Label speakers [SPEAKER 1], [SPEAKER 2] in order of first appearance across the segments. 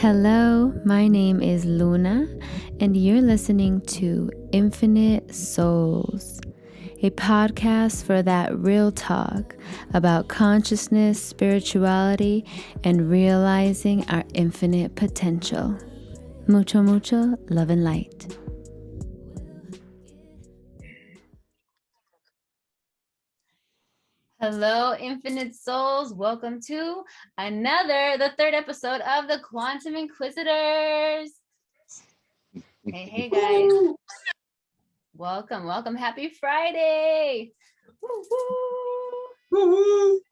[SPEAKER 1] Hello, my name is Luna, and you're listening to Infinite Souls, a podcast for that real talk about consciousness, spirituality, and realizing our infinite potential. Mucho, mucho love and light. Hello, Infinite Souls. Welcome to the third episode of the Quantum Inquisitors. Hey, guys. Welcome. Happy Friday.
[SPEAKER 2] Woo-hoo.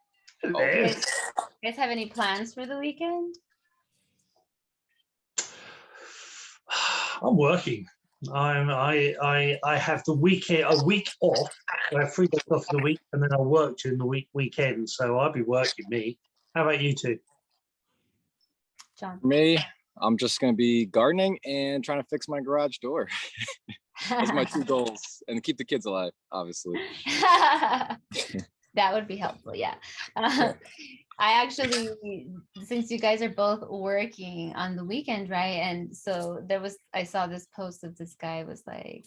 [SPEAKER 1] You guys have any plans for the weekend?
[SPEAKER 2] I'm working. I have the weekend, a week off. I have 3 days off for the week, and then I work during the weekend. So I'll be working. Me. How about you two?
[SPEAKER 1] John.
[SPEAKER 3] For me, I'm just going to be gardening and trying to fix my garage door. Those are my 2 goals, and keep the kids alive, obviously.
[SPEAKER 1] That would be helpful, yeah. I actually, since you guys are both working on the weekend, right? And so I saw this post of this guy was like,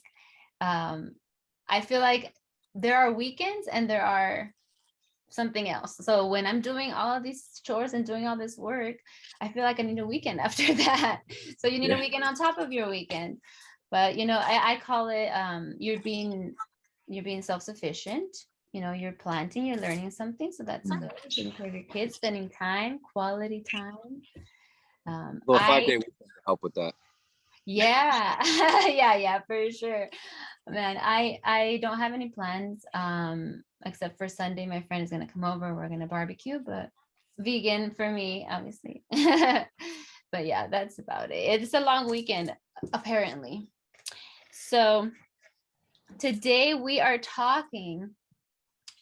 [SPEAKER 1] I feel like there are weekends and there are something else. So when I'm doing all of these chores and doing all this work, I feel like I need a weekend after that. So you need a weekend on top of your weekend. But I call it you're being self-sufficient. You're planting, you're learning something, so that's good. Taking care of your kids, spending time, quality time.
[SPEAKER 3] Well, 5-day weekend to help with that.
[SPEAKER 1] Yeah, yeah, for sure. Man, I don't have any plans except for Sunday. My friend is gonna come over. We're gonna barbecue, but vegan for me, obviously. But yeah, that's about it. It's a long weekend, apparently. So today we are talking,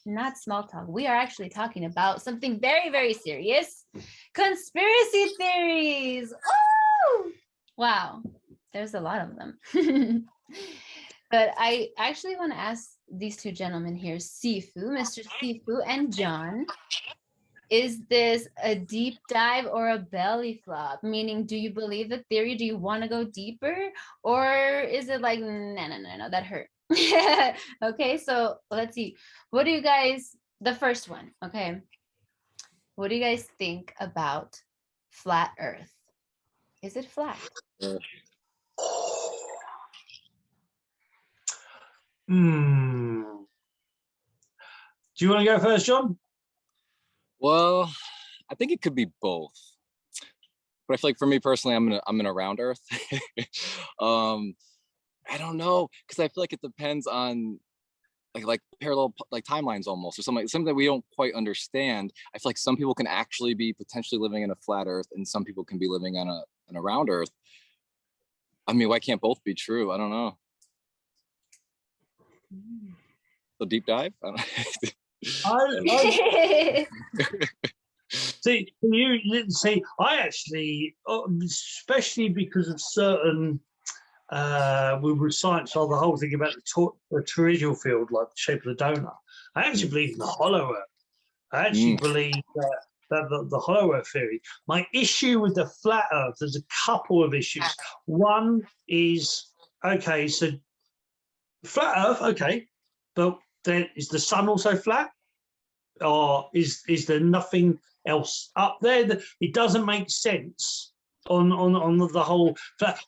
[SPEAKER 1] not small talk, we are actually talking about something very, very serious. Conspiracy theories. Oh, wow. There's a lot of them. But I actually want to ask these 2 gentlemen here, Sifu, Mr. Sifu, and John, is this a deep dive or a belly flop? Meaning, do you believe the theory? Do you want to go deeper? Or is it like, no, that hurt? Okay, so let's see. What do you guys, the first one, okay. What do you guys think about flat Earth? Is it flat?
[SPEAKER 2] Do you want to go first, John?
[SPEAKER 3] Well, I think it could be both. But I feel like for me personally, I'm in a round Earth. I don't know, because I feel like it depends on like parallel like timelines almost, or something that we don't quite understand. I feel like some people can actually be potentially living in a flat Earth, and some people can be living on a round Earth. I mean, why can't both be true? I don't know. So deep dive.
[SPEAKER 2] See, you didn't see. I actually, especially because of certain. We would science all the whole thing about the toroidal field, like the shape of the donut. I actually believe in the hollow Earth. I actually believe that the hollow Earth theory. My issue with the flat Earth, there's a couple of issues. One is, okay, so flat Earth, okay, but then is the sun also flat? Or is there nothing else up there? It doesn't make sense on the whole.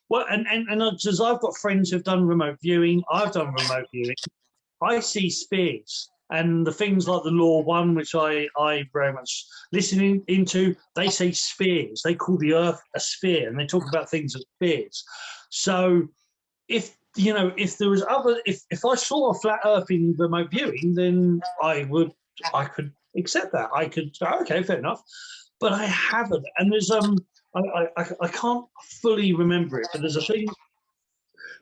[SPEAKER 2] Well, and as I've got friends who've done remote viewing, I've done remote viewing. I see spheres, and the things like the Law One, which I very much listening into, they say spheres. They call the Earth a sphere, and they talk about things as spheres. So if there was if I saw a flat Earth in remote viewing, then I could accept that. I could, okay, fair enough, but I haven't. And there's I can't fully remember it, but there's a thing.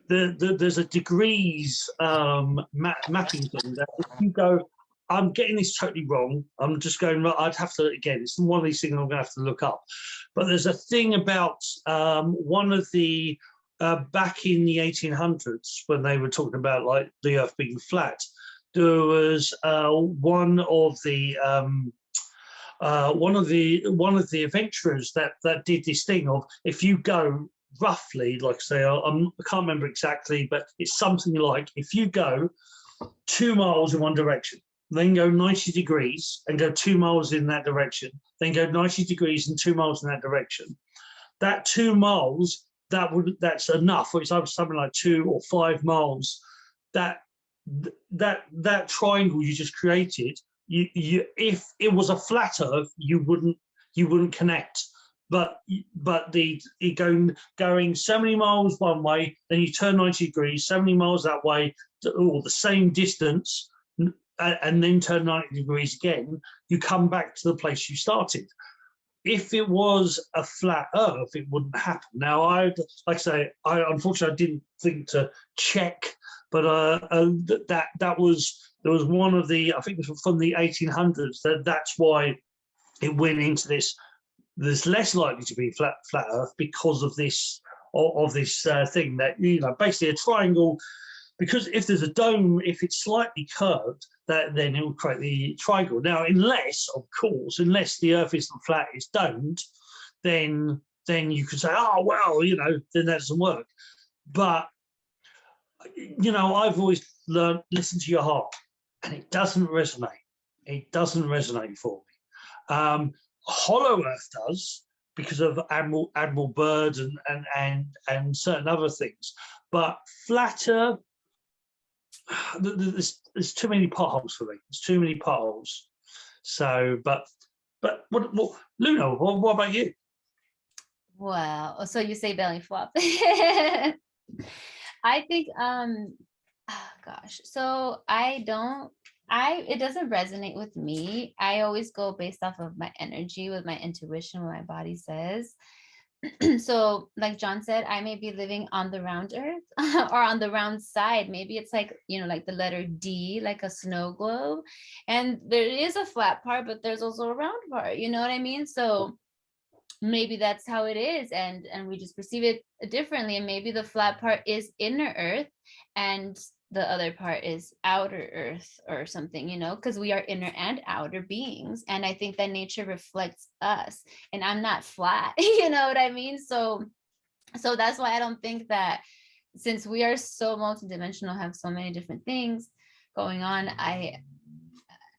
[SPEAKER 2] There's a degrees mapping thing that if you go, I'm getting this totally wrong. I'm just going. I'd have to again. It's one of these things I'm going to have to look up. But there's a thing about one of the back in the 1800s when they were talking about like the Earth being flat. There was one of the one of the adventurers that did this thing of, if you go roughly, like say, I can't remember exactly, but it's something like, if you go 2 miles in one direction, then go 90 degrees and go 2 miles in that direction, then go 90 degrees and 2 miles in that direction, that 2 miles, that's enough. It's something like 2 or 5 miles. That triangle you just created, you if it was a flat Earth, you wouldn't connect. But going so many miles one way, then you turn 90 degrees, so many miles that way, or the same distance, and then turn 90 degrees again, you come back to the place you started. If it was a flat Earth, it wouldn't happen. Now, I unfortunately I didn't think to check, but there was one of the, I think it was from the 1800s, that's why it went into this. There's less likely to be flat Earth because of this thing that, basically a triangle. Because if there's a dome, if it's slightly curved, then it will create the triangle. Now, unless the Earth isn't flat, it's domed, then you could say, oh well, then that doesn't work. But I've always learned, listen to your heart, and it doesn't resonate. It doesn't resonate for me. Hollow Earth does, because of Admiral Byrd and certain other things, but flat Earth, there's too many potholes for me. There's too many potholes. So, but what Luna? What about you?
[SPEAKER 1] Well, so you say belly flop. I think gosh, so it doesn't resonate with me. I always go based off of my energy, with my intuition, what my body says. So like John said, I may be living on the round earth or on the round side. Maybe it's like, like the letter D, like a snow globe. And there is a flat part, but there's also a round part, you know what I mean? So maybe that's how it is. And we just perceive it differently. And maybe the flat part is inner earth and the other part is outer earth or something, because we are inner and outer beings. And I think that nature reflects us, and I'm not flat, you know what I mean? So that's why I don't think that, since we are so multidimensional, have so many different things going on, I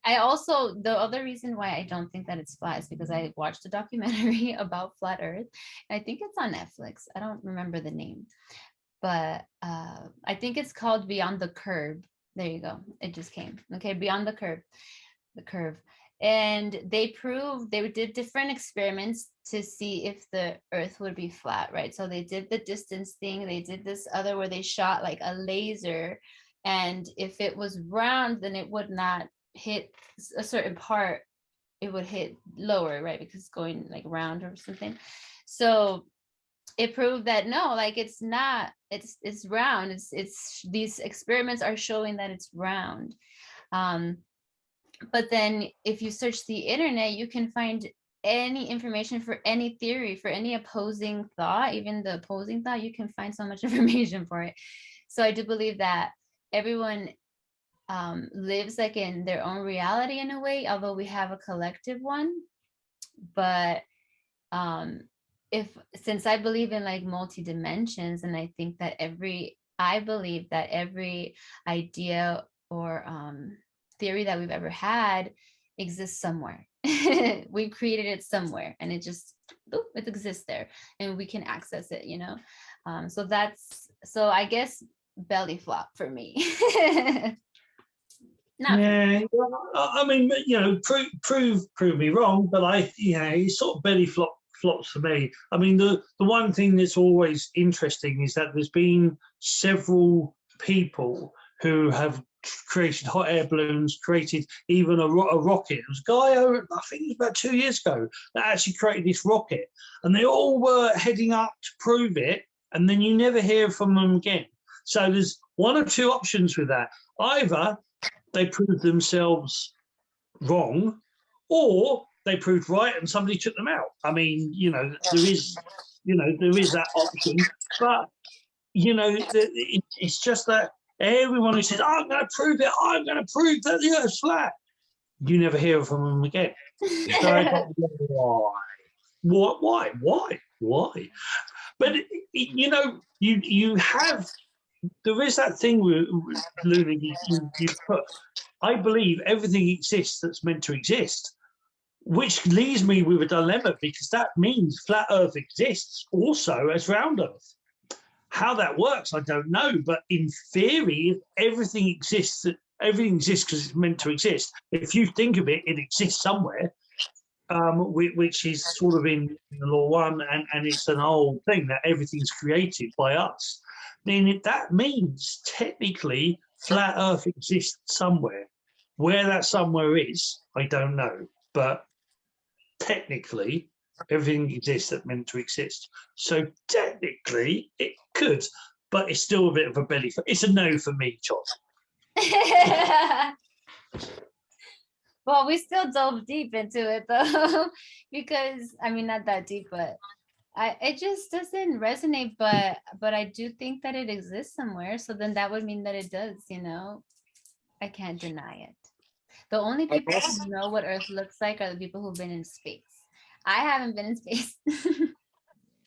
[SPEAKER 1] also, the other reason why I don't think that it's flat is because I watched a documentary about flat earth. I think it's on Netflix. I don't remember the name, but I think it's called Beyond the Curve. There you go. It just came. Okay, Beyond the Curve. And they did different experiments to see if the earth would be flat, right? So they did the distance thing. They did this other where they shot like a laser. And if it was round, then it would not hit a certain part. It would hit lower, right? Because it's going like round or something. So it proved that no, like it's not, it's round. It's these experiments are showing that it's round. But then if you search the internet, you can find any information for any theory, for any opposing thought, even the opposing thought, you can find so much information for it. So I do believe that everyone lives like in their own reality in a way, although we have a collective one. But since I believe in like multi dimensions, and I think that I believe that every idea or theory that we've ever had exists somewhere. We've created it somewhere, and it exists there, and we can access it, so I guess belly flop for me.
[SPEAKER 2] Yeah, I mean, prove me wrong, but it's sort of belly flops for me. I mean, the one thing that's always interesting is that there's been several people who have created hot air balloons, created even a rocket. There was a guy, I think it was about 2 years ago, that actually created this rocket, and they all were heading up to prove it, and then you never hear from them again. So there's one or two options with that. Either they proved themselves wrong, or they proved right and somebody took them out. I mean, there is that option, but it's just that everyone who says, I'm going to prove it, I'm going to prove that the Earth's flat, you never hear from them again. So I thought, why? But you know, you have, there is that thing with Luna. You put, I believe everything exists that's meant to exist, which leaves me with a dilemma, because that means flat Earth exists also as round Earth. How that works, I don't know. But in theory, everything exists. Everything exists because it's meant to exist. If you think of it, it exists somewhere, which is sort of in the law one, and it's an old thing that everything's created by us. Then that means technically flat Earth exists somewhere. Where that somewhere is, I don't know. But technically, everything exists that's meant to exist. So technically, it could, but it's still a bit of a belly. It's a no for me, Charles.
[SPEAKER 1] Well, we still dove deep into it though, because I mean, not that deep, but it just doesn't resonate. But I do think that it exists somewhere. So then that would mean that it does. You know, I can't deny it. The only people who know what Earth looks like are the people who've been in space. I haven't been in space.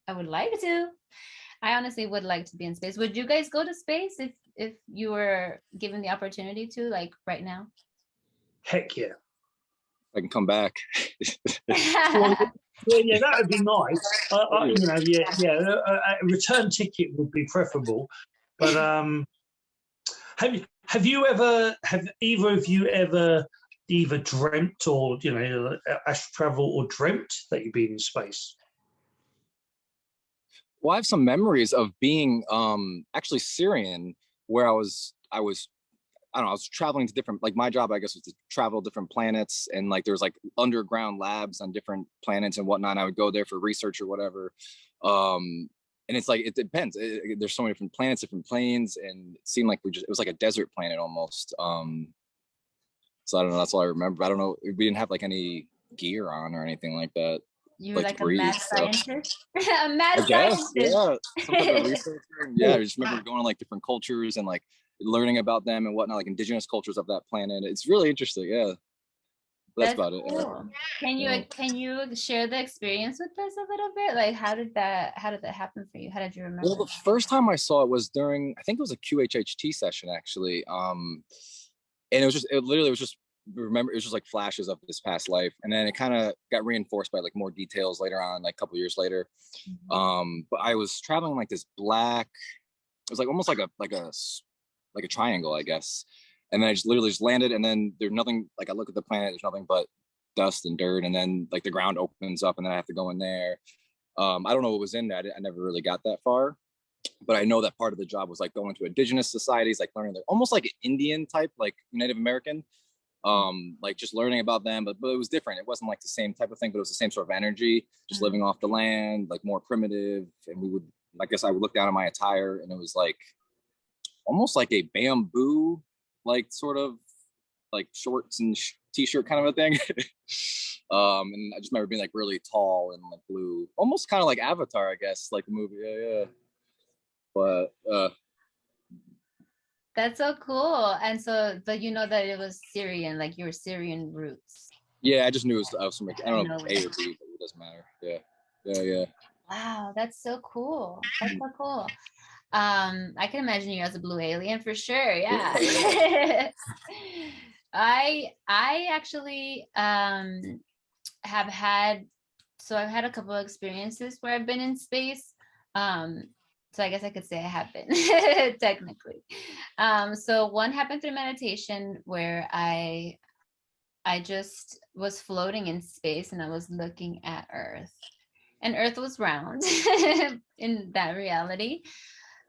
[SPEAKER 1] I would like to. I honestly would like to be in space. Would you guys go to space if you were given the opportunity to, like right now?
[SPEAKER 2] Heck yeah.
[SPEAKER 3] I can come back.
[SPEAKER 2] Well, yeah, that would be nice. You know, a return ticket would be preferable. But have either of you ever either dreamt, or you know, astral travel, or dreamt that you've been in space?
[SPEAKER 3] Well, I have some memories of being actually Syrian, where I was I don't know, I was traveling to different, like my job, I guess, was to travel different planets, and like there's like underground labs on different planets and whatnot. And I would go there for research or whatever. And it's like, it depends. There's so many different planets, different planes, and it seemed like it was like a desert planet almost. So I don't know, that's all I remember. I don't know, we didn't have like any gear on or anything like that.
[SPEAKER 1] You were like a mad scientist? A mad scientist.
[SPEAKER 3] Yeah, some type of researcher. Yeah, I just remember going to like different cultures and like learning about them and whatnot, like indigenous cultures of that planet. It's really interesting. Yeah, that's about
[SPEAKER 1] cool.
[SPEAKER 3] it.
[SPEAKER 1] Can you share the experience with us a little bit? Like, how did that happen for you? How did you remember?
[SPEAKER 3] Well, the first time I saw it was during, I think it was a QHHT session actually. And it literally was just, remember, it was just like flashes of this past life, and then it kind of got reinforced by like more details later on, like a couple years later. But I was traveling like this black, it was like almost like a triangle, I guess. And then I just literally just landed, and then there's nothing, like I look at the planet, there's nothing but dust and dirt, and then like the ground opens up, and then I have to go in there. I don't know what was in that. I never really got that far, but I know that part of the job was like going to indigenous societies, like learning, like almost like an Indian type, like Native American, like just learning about them, but it was different. It wasn't like the same type of thing, but it was the same sort of energy, just living off the land, like more primitive. And we would, I guess I would look down at my attire, and it was like almost like a bamboo, like sort of like shorts and t-shirt kind of a thing. And I just remember being like really tall and like blue, almost kind of like Avatar, I guess, like the movie. Yeah. But
[SPEAKER 1] that's so cool. And so, but you know that it was Syrian, like your Syrian roots.
[SPEAKER 3] Yeah, I just knew it was from, I don't know, A or B, but it doesn't matter. Yeah.
[SPEAKER 1] Wow, that's so cool. That's so cool. I can imagine you as a blue alien for sure. Yeah. I actually have had, so I've had a couple of experiences where I've been in space. So I guess I could say I have been technically. So one happened through meditation where I just was floating in space and I was looking at Earth, and Earth was round in that reality.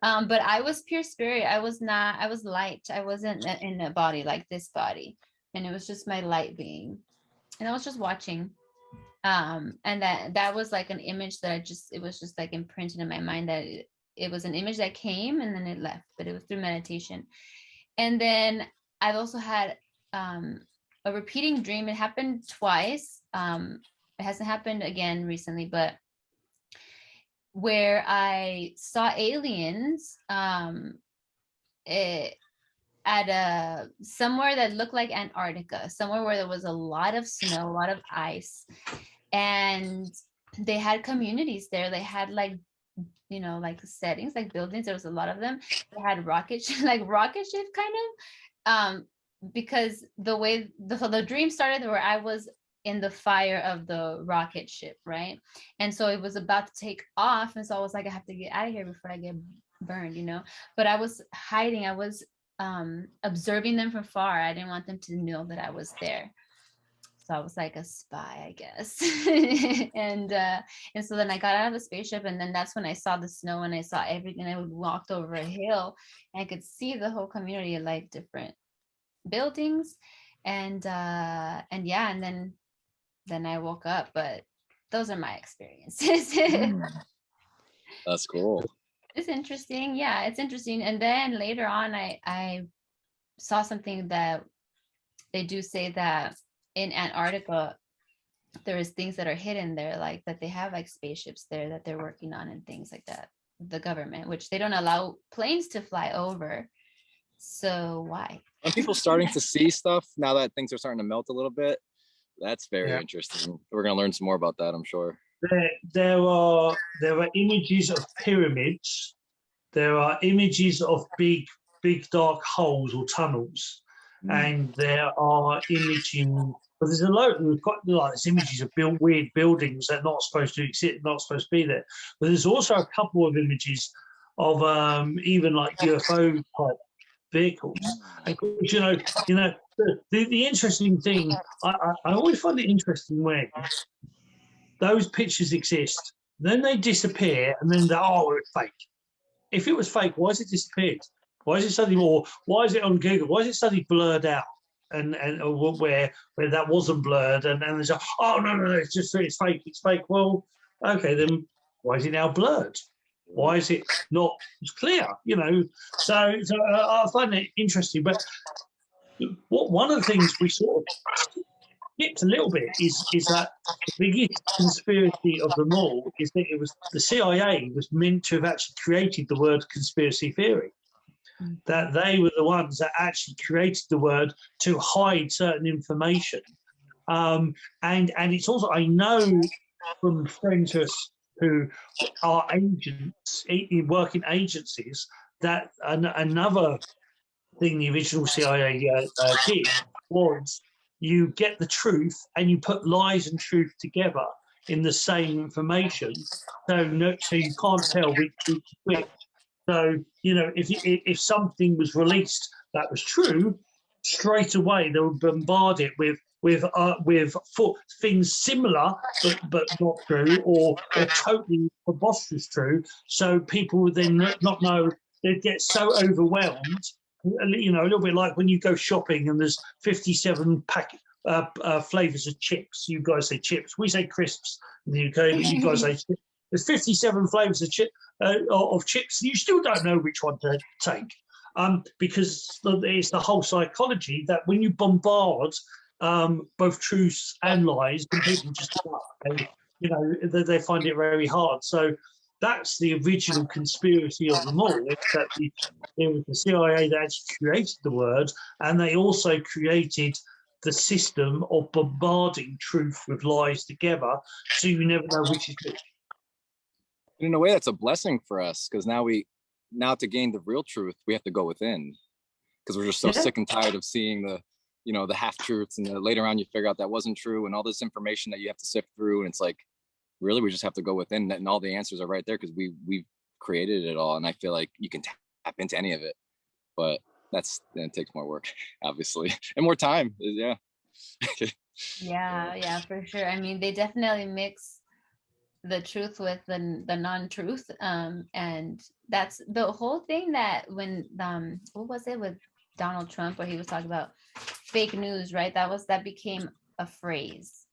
[SPEAKER 1] But I was pure spirit. I was light. I wasn't in a body like this body. And it was just my light being. And I was just watching. And that was like an image that it was just like imprinted in my mind, that it was an image that came and then it left, but it was through meditation. And then I've also had a repeating dream. It happened twice. It hasn't happened again recently, but where I saw aliens. I at a somewhere that looked like Antarctica, somewhere where there was a lot of snow, a lot of ice, and they had communities there. They had like, you know, like settings, like buildings. There was a lot of them. They had like rocket ship kind of, because the way the dream started where I was in the fire of the rocket ship, right? And so it was about to take off, and so I was like, I have to get out of here before I get burned, you know. But I was hiding. I was observing them from far. I didn't want them to know that I was there. So I was like a spy, I guess. and so then I got out of the spaceship, and then that's when I saw the snow and I saw everything. I walked over a hill and I could see the whole community, like different buildings, and yeah, and then I woke up. But those are my experiences.
[SPEAKER 3] That's cool.
[SPEAKER 1] It's interesting. Yeah, it's interesting. And then later on, I saw something that they do say that in Antarctica, there is things that are hidden there, like that they have like spaceships there that they're working on and things like that. The government, which they don't allow planes to fly over. So why?
[SPEAKER 3] Are people starting to see stuff now that things are starting to melt a little bit? That's very
[SPEAKER 2] Yeah.
[SPEAKER 3] interesting. We're going to learn some more about that, I'm sure.
[SPEAKER 2] There are images of pyramids. There are images of big dark holes or tunnels, and there are images. But there's a lot. We've got like there's images of weird buildings that are not supposed to exist, not supposed to be there. But there's also a couple of images of even like UFO type vehicles. And of course, you know, the interesting thing. I always find it interesting when those pictures exist, then they disappear, and then it's fake. If it was fake, why has it disappeared? Why is it suddenly more? Why is it on Google? Why is it suddenly blurred out? And where that wasn't blurred, and there's no, it's fake, it's fake. Well, okay, then why is it now blurred? Why is it not clear? You know, so I find it interesting. But one of the things we sort of skipped a little bit is that the biggest conspiracy of them all is that it was the CIA was meant to have actually created the word conspiracy theory. That they were the ones that actually created the word to hide certain information. And it's also, I know from friends who are agents, work in agencies, that another thing the original CIA did was you get the truth and you put lies and truth together in the same information, so you can't tell which is which. So you know, if something was released that was true, straight away they would bombard it with things similar but not true, or totally preposterous true. So people would then not know. They'd get so overwhelmed. You know, a little bit like when you go shopping and there's 57 flavors of chips. You guys say chips. We say crisps in the UK, but you guys say chips. There's 57 flavors of chips. You still don't know which one to take, because it's the whole psychology that when you bombard both truths and lies, people just they find it very hard. So that's the original conspiracy of them all. It's that it was the CIA that actually created the word, and they also created the system of bombarding truth with lies together, so you never know which is which.
[SPEAKER 3] In a way, that's a blessing for us, because now to gain the real truth, we have to go within, because we're just so sick and tired of seeing the half truths, and later on you figure out that wasn't true, and all this information that you have to sift through, and it's like, really, we just have to go within, and all the answers are right there because we've created it all. And I feel like you can tap into any of it, but it takes more work, obviously, and more time. Yeah.
[SPEAKER 1] Yeah, for sure. I mean, they definitely mix the truth with the non-truth, and that's the whole thing. That when what was it with Donald Trump, where he was talking about fake news, right? That became a phrase.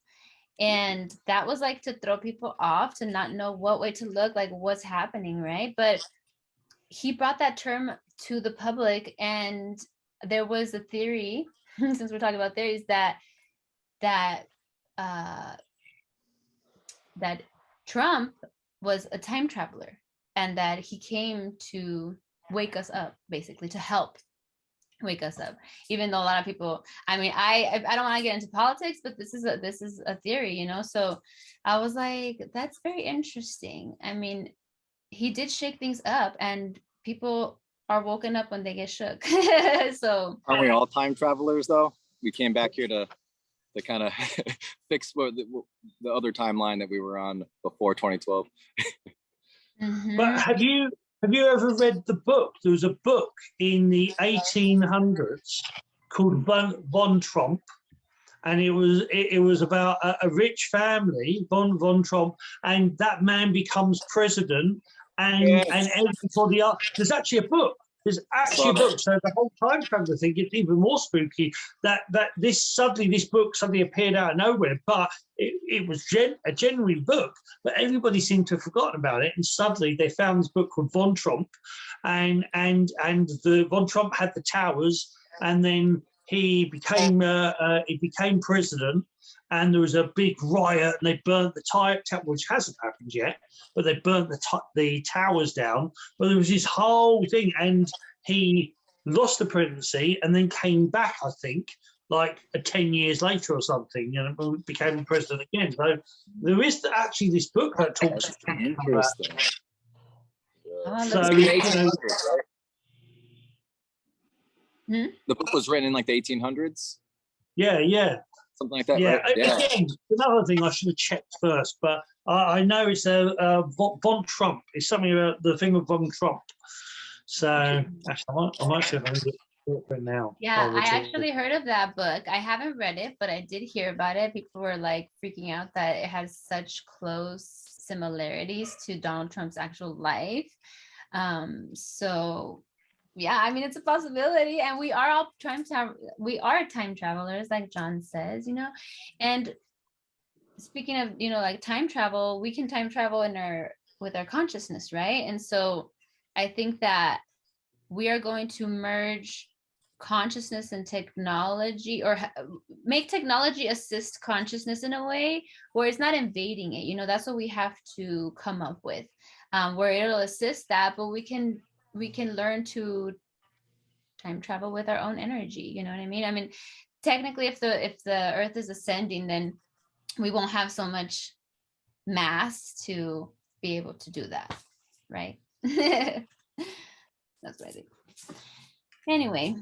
[SPEAKER 1] And that was like to throw people off, to not know what way to look, like what's happening, right? But he brought that term to the public, and there was a theory, since we're talking about theories, that Trump was a time traveler, and that he came to wake us up, basically to help wake us up. Even though a lot of people, I mean, I don't want to get into politics, but this is a theory, you know. So I was like, that's very interesting. I mean, he did shake things up, and people are woken up when they get shook. So
[SPEAKER 3] aren't we all time travelers though? We came back here to kind of fix the other timeline that we were on before 2012.
[SPEAKER 2] But have you ever read the book? There was a book in the 1800s called Von Trump, and it was about a rich family, Von Trump, and that man becomes president, and everybody else. There's actually a book. There's actually a book. So the whole time traveler thing gets even more spooky. That this book suddenly appeared out of nowhere, but it was a genuine book, but everybody seemed to have forgotten about it. And suddenly they found this book called Von Trump, and the Von Trump had the towers, and then he became president, and there was a big riot, and they burnt the tower, which hasn't happened yet, but they burnt the towers down. But there was this whole thing, and he lost the presidency and then came back, I think, like 10 years later or something, and became president again. So there is actually this book that talks about.
[SPEAKER 3] Interesting.
[SPEAKER 2] So,
[SPEAKER 3] the book was written in like the 1800s.
[SPEAKER 2] Yeah.
[SPEAKER 3] Something like that.
[SPEAKER 2] Yeah.
[SPEAKER 3] Right? Yeah.
[SPEAKER 2] Again, another thing I should have checked first, but I know it's Von Trump. It's something about the thing of Von Trump. So actually, I might see if I can get it for now.
[SPEAKER 1] Yeah, I actually heard of that book. I haven't read it, but I did hear about it. People were like freaking out that it has such close similarities to Donald Trump's actual life. So yeah, I mean, it's a possibility, and we are all time travelers, like John says, you know. And speaking of, you know, like time travel, we can time travel with our consciousness, right? And so I think that we are going to merge consciousness and technology, or make technology assist consciousness in a way where it's not invading it. You know, that's what we have to come up with, where it'll assist that, but we can learn to time travel with our own energy. You know what I mean? I mean, technically, if the Earth is ascending, then we won't have so much mass to be able to do that, right? That's what I think. Anyway,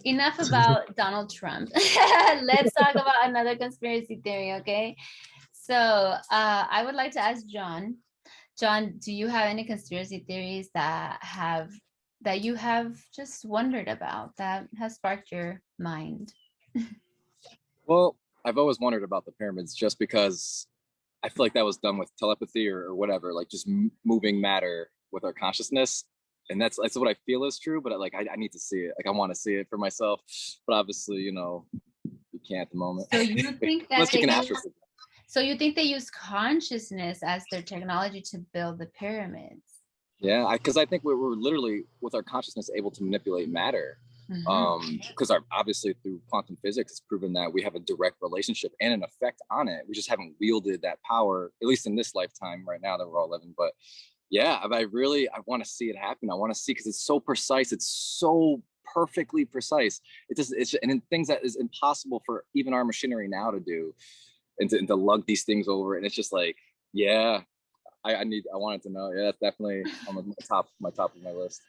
[SPEAKER 1] enough about Donald Trump. Let's talk about another conspiracy theory, okay? So I would like to ask John, do you have any conspiracy theories that you have just wondered about, that has sparked your mind?
[SPEAKER 3] Well, I've always wondered about the pyramids, just because I feel like that was done with telepathy or whatever, like just moving matter with our consciousness. And that's what I feel is true, but like I need to see it. Like I want to see it for myself, but obviously, you know, you can't at the moment.
[SPEAKER 1] So you think that
[SPEAKER 3] so
[SPEAKER 1] you think they use consciousness as their technology to build the pyramids?
[SPEAKER 3] Yeah, because I think we're literally, with our consciousness, able to manipulate matter. Because obviously through quantum physics, it's proven that we have a direct relationship and an effect on it. We just haven't wielded that power, at least in this lifetime right now that we're all living. But yeah, I want to see it happen. I want to see, because it's so precise. It's so perfectly precise. And in things that is impossible for even our machinery now to do, and to lug these things over. And it's just like, yeah, I wanted to know. Yeah, that's definitely on my top of my list.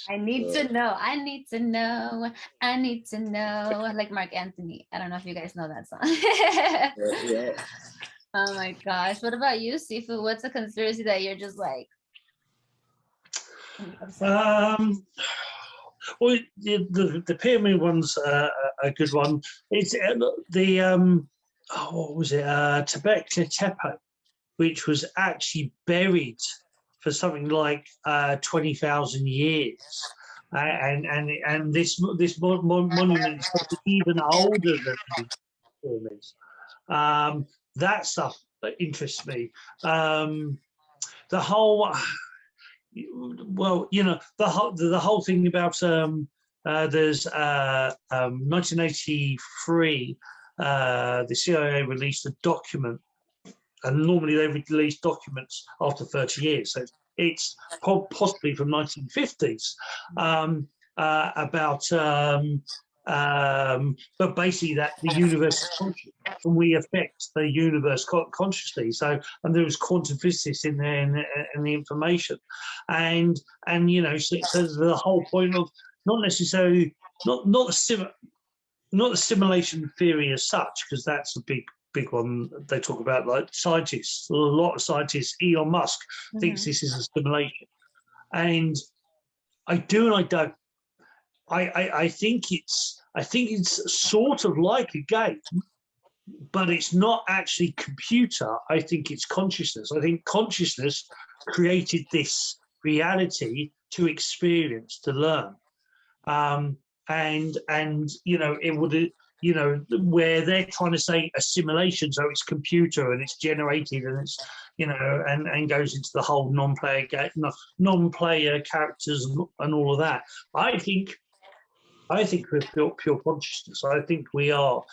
[SPEAKER 1] I need to know. I need to know. I need to know. Like Mark Anthony. I don't know if you guys know that song.
[SPEAKER 3] Yeah.
[SPEAKER 1] Oh my gosh. What about you, Sifu? What's a conspiracy that you're just like?
[SPEAKER 2] Well, the pyramid one's a good one. It's what was it? Tebekli Tepe, which was actually buried for something like 20,000 years, and this monument is even older than the pyramids. That stuff interests me. The whole, well, you know, the whole thing about there's 1983, the CIA released a document. And normally they release documents after 30 years. So it's possibly from 1950s. about but basically that the universe is conscious and we affect the universe consciously. So, and there was quantum physics in there in the information, and you know, so the whole point of not necessarily not the simulation theory as such, because that's a big one they talk about, like scientists, a lot of scientists. Elon Musk thinks this is a simulation, and I do and I don't. I think it's sort of like a game, but it's not actually computer. I think it's consciousness. I think consciousness created this reality to experience, to learn. And you know, it would, you know, where they're trying to say assimilation, so it's computer and it's generated and it's, you know, and goes into the whole non-player characters and all of that. I think we're pure consciousness. I think we are.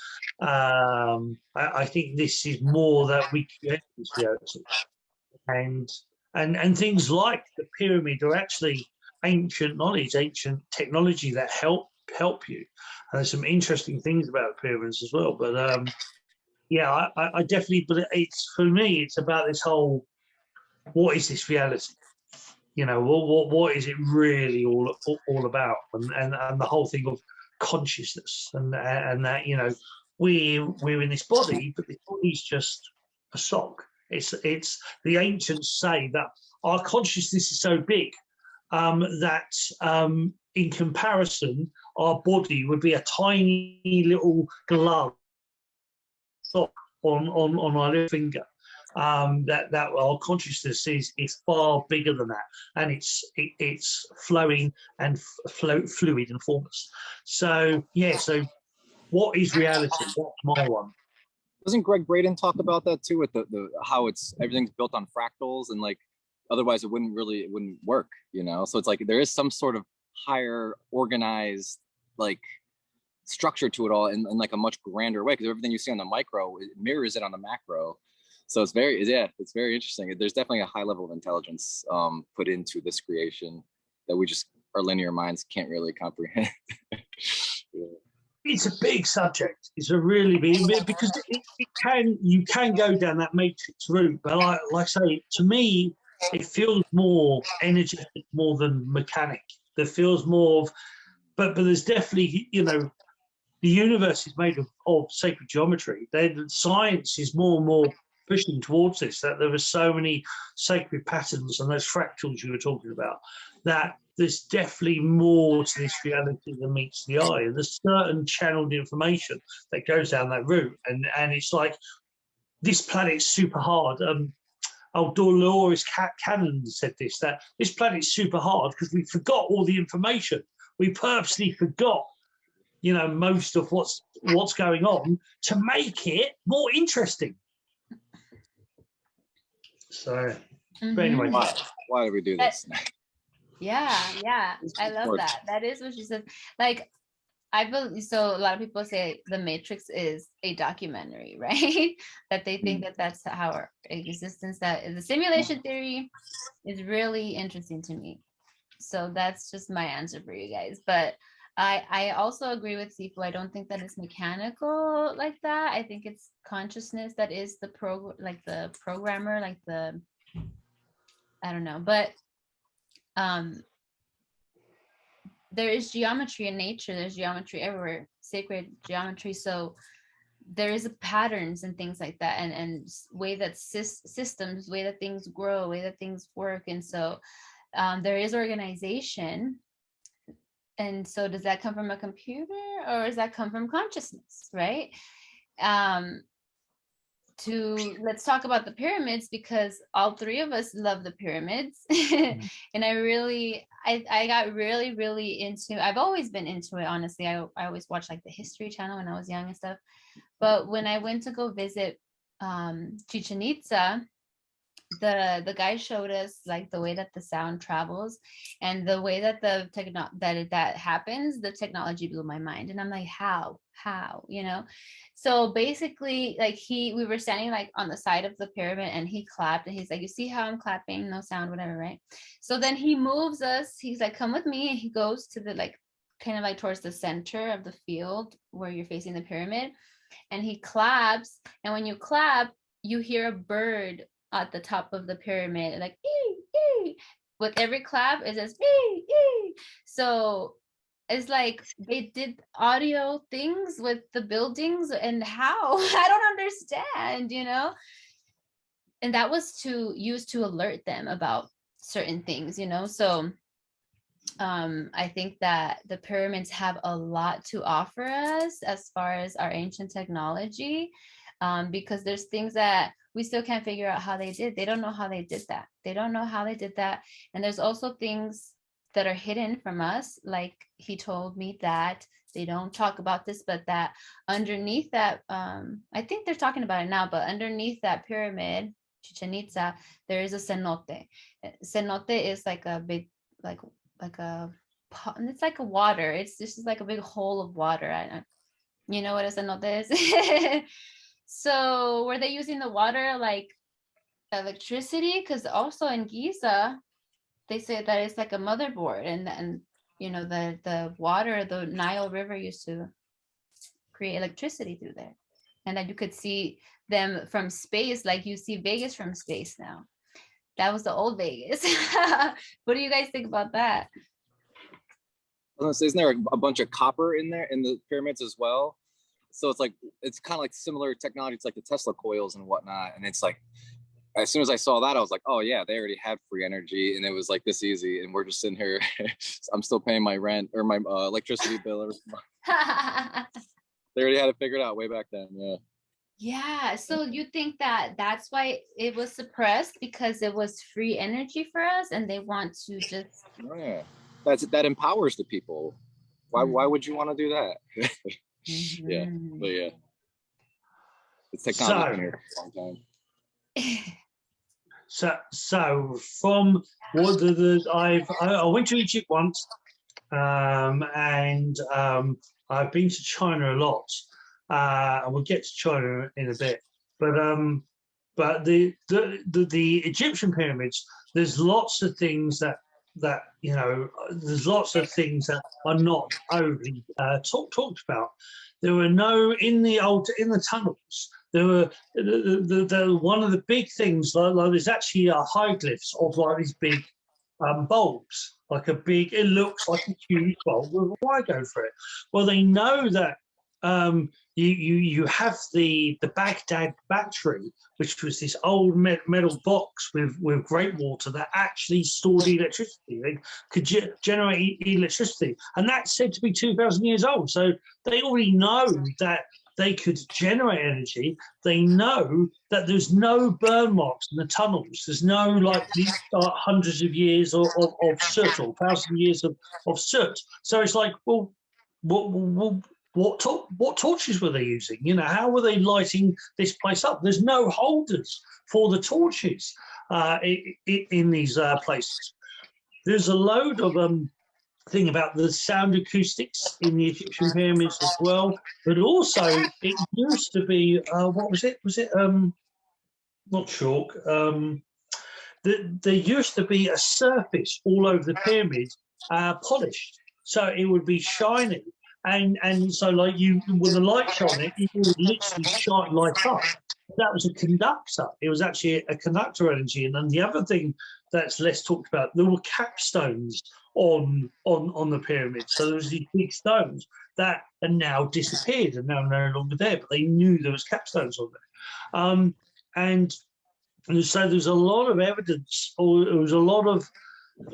[SPEAKER 2] I think this is more that we create this reality, and things like the pyramid are actually ancient knowledge, ancient technology that help you. And there's some interesting things about pyramids as well. But yeah, I definitely. But it's, for me, it's about this whole: what is this reality? You know, what is it really all about? And the whole thing of consciousness and that, you know, we're in this body, but the body's just a sock. It's the ancients say that our consciousness is so big that in comparison, our body would be a tiny little glove sock on our little finger. That our consciousness is far bigger than that, and it's flowing and fluid and formless. So yeah, so what is reality? That's my one.
[SPEAKER 3] Doesn't Greg Braden talk about that too, with the how it's everything's built on fractals, and like otherwise it wouldn't work, you know? So it's like there is some sort of higher organized like structure to it all in like a much grander way, because everything you see on the micro, it mirrors it on the macro. So it's very interesting. There's definitely a high level of intelligence put into this creation that we just, our linear minds can't really comprehend. Yeah.
[SPEAKER 2] It's a big subject. It's a really big, because you can go down that matrix route, but like I say, to me, it feels more energetic more than mechanic. There feels more of, but there's definitely, you know, the universe is made of sacred geometry. Science is more and more pushing towards this, that there are so many sacred patterns and those fractals you were talking about, that there's definitely more to this reality than meets the eye. And there's certain channeled information that goes down that route. And it's like, this planet's super hard. Dolores Cannon said this, that this planet's super hard because we forgot all the information. We purposely forgot, you know, most of what's going on to make it more interesting. So, but anyway,
[SPEAKER 3] why do we do this?
[SPEAKER 1] Yeah, I love that. That is what she said. Like, I believe, so a lot of people say The Matrix is a documentary, right? That they think that that's how our existence, that the simulation theory is really interesting to me. So that's just my answer for you guys. But I also agree with Sifu. I don't think that it's mechanical like that. I think it's consciousness that is the programmer, like the, I don't know, but there is geometry in nature. There's geometry everywhere, sacred geometry. So there is patterns and things like that, and way that systems, way that things grow, way that things work. And so there is organization. And so does that come from a computer, or does that come from consciousness, right? Let's talk about the pyramids, because all three of us love the pyramids. And I got really into, I've always been into it, honestly. I always watched like the History Channel when I was young and stuff. But when I went to go visit Chichen Itza, the guy showed us like the way that the sound travels and the way that that happens. The technology blew my mind, and I'm like, how, you know? So basically, like, we were standing like on the side of the pyramid, and he clapped, and he's like, you see how I'm clapping, no sound, whatever, right? So then he moves us, he's like, come with me, and he goes to the like kind of like towards the center of the field where you're facing the pyramid, and he claps, and when you clap, you hear a bird at the top of the pyramid, like ee, ee. With every clap it says ee, ee. So it's like they did audio things with the buildings, and how I don't understand, you know. And that was to use to alert them about certain things, you know. So I think that the pyramids have a lot to offer us as far as our ancient technology, because there's things that we still can't figure out how they did. They don't know how they did that. They don't know how they did that. And there's also things that are hidden from us. Like he told me that they don't talk about this, but that underneath that, I think they're talking about it now, but underneath that pyramid, Chichen Itza, there is a cenote. Cenote is like a big, like a pot, and it's like a water. It's just like a big hole of water. You know what a cenote is? So were they using the water like electricity? Because also in Giza, they say that it's like a motherboard, and you know the water, the Nile River used to create electricity through there, and that you could see them from space, like you see Vegas from space now. That was the old Vegas. What do you guys think about that?
[SPEAKER 3] Isn't there a bunch of copper in there in the pyramids as well? So it's like, it's kind of like similar technology. It's like the Tesla coils and whatnot. And it's like, as soon as I saw that, I was like, oh yeah, they already had free energy, and it was like this easy. And we're just sitting here. I'm still paying my rent or my electricity bill every month. They already had it figured out way back then. Yeah.
[SPEAKER 1] Yeah. So you think that that's why it was suppressed, because it was free energy for us, and they want to just.
[SPEAKER 3] Oh, yeah. That empowers the people. Why would you want to do that? Yeah. But yeah. It's technology here for a long time.
[SPEAKER 2] So from what I went to Egypt once, and I've been to China a lot, and we'll get to China in a bit. But the Egyptian pyramids, there's lots of things that you know, there's lots of things that are not overly talked about. There were no in the tunnels. There were one of the big things, like there's actually hieroglyphs of like these big bulbs, like a big. It looks like a huge bulb. Well, why go for it? Well, they know that you have the Baghdad battery, which was this old metal box with great water that actually stored electricity. They could generate electricity, and that's said to be 2,000 years old. So they already know that they could generate energy. They know that there's no burn marks in the tunnels. There's no like hundreds of years of soot, or 1,000 years of soot. So it's like, well, what torches were they using? You know, how were they lighting this place up? There's no holders for the torches in these places. There's a load of thing about the sound acoustics in the Egyptian pyramids as well, but also it used to be what was it? Was it not chalk? There used to be a surface all over the pyramids, polished, so it would be shiny. And so, like when the light shone it, it would literally light up. That was a conductor. It was actually a conductor energy. And then the other thing that's less talked about, there were capstones on the pyramid. So there was these big stones that are now disappeared and now no longer there. But they knew there was capstones on there, and so there's a lot of evidence, or there was a lot of.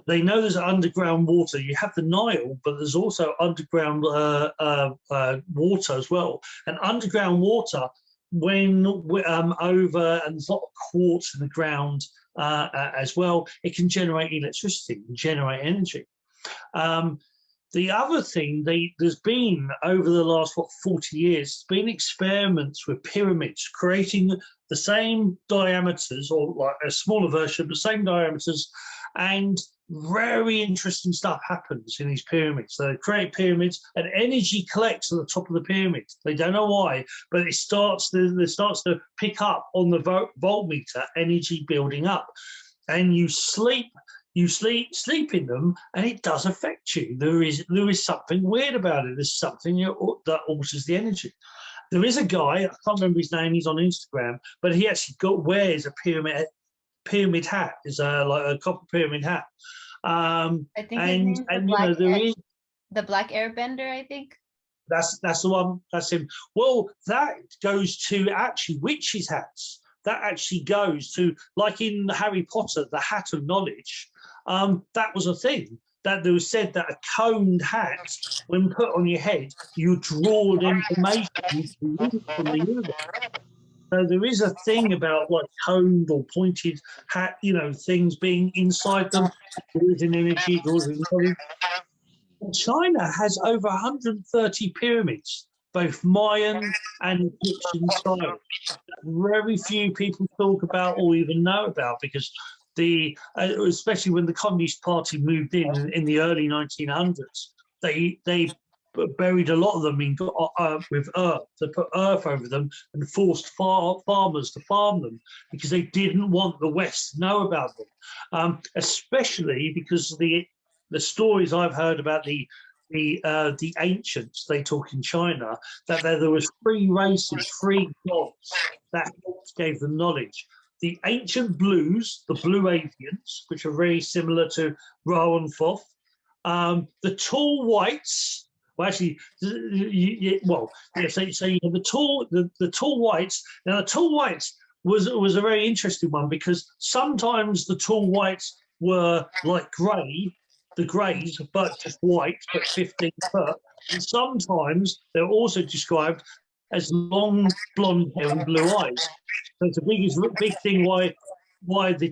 [SPEAKER 2] They know there's underground water. You have the Nile, but there's also underground water as well. And underground water, when over, and there's a lot of quartz in the ground as well, it can generate electricity, it can generate energy. The other thing, there's been over the last 40 years, been experiments with pyramids creating the same diameters, or like a smaller version, the same diameters, and very interesting stuff happens in these pyramids. So they create pyramids, and energy collects at the top of the pyramid. They don't know why, but it starts to pick up on the voltmeter, energy building up. And you sleep you sleep in them, and it does affect you. There is something weird about it. There's something that alters the energy. There is a guy, I can't remember his name. He's on Instagram, but he actually wears a pyramid hat. Is like a copper pyramid hat.
[SPEAKER 1] I think his name's the Black Airbender, I think.
[SPEAKER 2] That's the one. That's him. Well, that goes to actually witches' hats. That actually goes to, like in Harry Potter, the Hat of Knowledge. That was a thing that there was said that a coned hat, when put on your head, you draw the information from the universe. So there is a thing about like coned or pointed hat, things being inside them. There is an energy, draws in knowledge. China has over 130 pyramids, both Mayan and Egyptian style. Very few people talk about or even know about, because especially when the Communist Party moved in the early 1900s, they buried a lot of them with earth. They put earth over them and forced farmers to farm them, because they didn't want the West to know about them, especially because the stories I've heard about the ancients, they talk in China, that there was three races, three gods that gave them knowledge. The ancient blues, the blue avians, which are very similar to Ra and Thoth. The tall whites. Well, actually, so you have the tall whites. Now, the tall whites was a very interesting one, because sometimes the tall whites were like the greys, but just white, but 15 foot. And sometimes they're also described as long blonde hair and blue eyes. So it's a big thing why the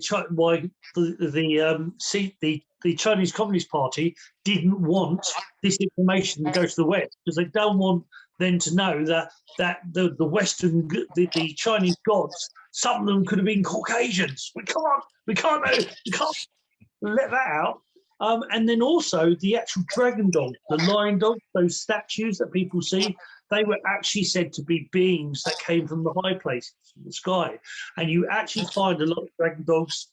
[SPEAKER 2] Chinese Communist Party didn't want this information to go to the West, because they don't want them to know that the Western the Chinese gods, some of them could have been Caucasians. We can't let that out. And then also the actual dragon dog, the lion dog, those statues that people see, they were actually said to be beings that came from the high places, from the sky. And you actually find a lot of dragon dogs.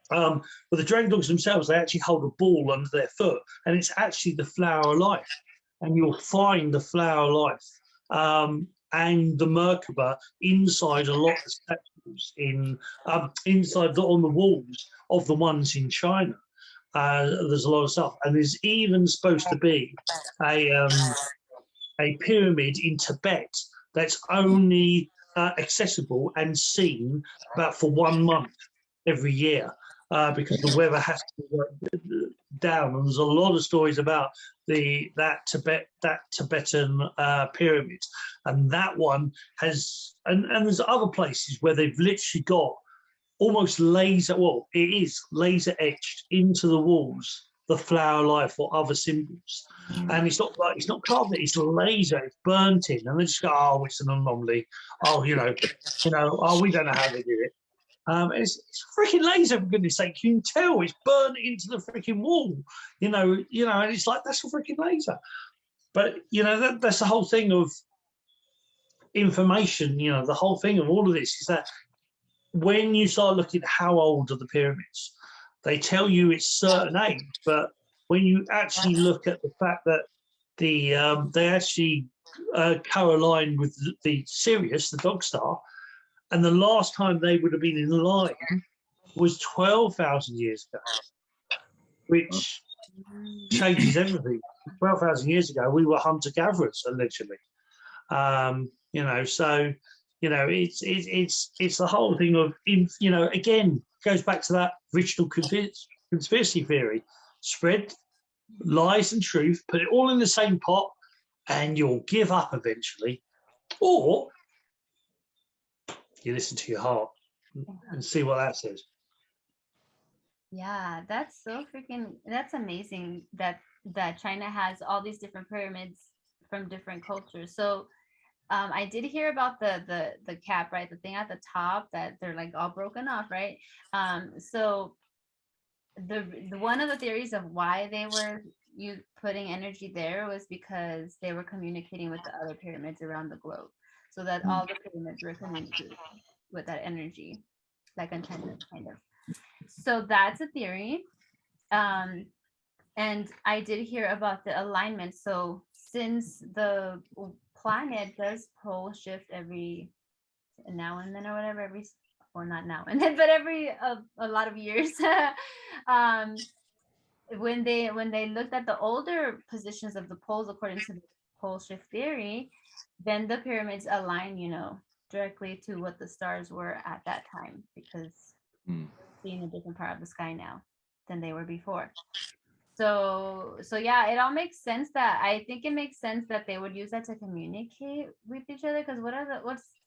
[SPEAKER 2] But the dragon dogs themselves, they actually hold a ball under their foot, and it's actually the flower of life. And you'll find the flower of life and the Merkaba inside a lot of statues inside on the walls of the ones in China. There's a lot of stuff, and there's even supposed to be a pyramid in Tibet that's only accessible and seen about for 1 month every year, because the weather has to go down. And there's a lot of stories about that Tibetan pyramid, and that one has, and there's other places where they've literally got almost laser etched into the walls the flower life or other symbols. And it's not carved, it's laser, it's burnt in, and they just go, oh, it's an anomaly. Oh, we don't know how they do it. It's freaking laser, for goodness sake. You can tell it's burnt into the freaking wall, and it's like, that's a freaking laser. But that's the whole thing of information. The whole thing of all of this is that when you start looking at how old are the pyramids, they tell you it's certain age, but when you actually look at the fact that they actually co-align with the Sirius, the dog star, and the last time they would have been in line was 12,000 years ago, which changes everything. 12,000 years ago, we were hunter-gatherers, allegedly. So it's the whole thing of, again, goes back to that original conspiracy theory. Spread lies and truth, put it all in the same pot, and you'll give up eventually. Or you listen to your heart and see what that says.
[SPEAKER 1] Yeah, that's amazing that China has all these different pyramids from different cultures. So I did hear about the cap, right? The thing at the top that they're like all broken off, right? So the one of the theories of why they were putting energy there was because they were communicating with the other pyramids around the globe, so that all the pyramids were connected with that energy, like antennas, kind of. So that's a theory. And I did hear about the alignment. So since the planet does pole shift every now and then or whatever, or not now and then, but every a lot of years, um, when they looked at the older positions of the poles according to the pole shift theory, then the pyramids align, directly to what the stars were at that time, because
[SPEAKER 3] Mm.
[SPEAKER 1] seeing a different part of the sky now than they were before. So yeah, it all makes sense. That I think it makes sense that they would use that to communicate with each other, because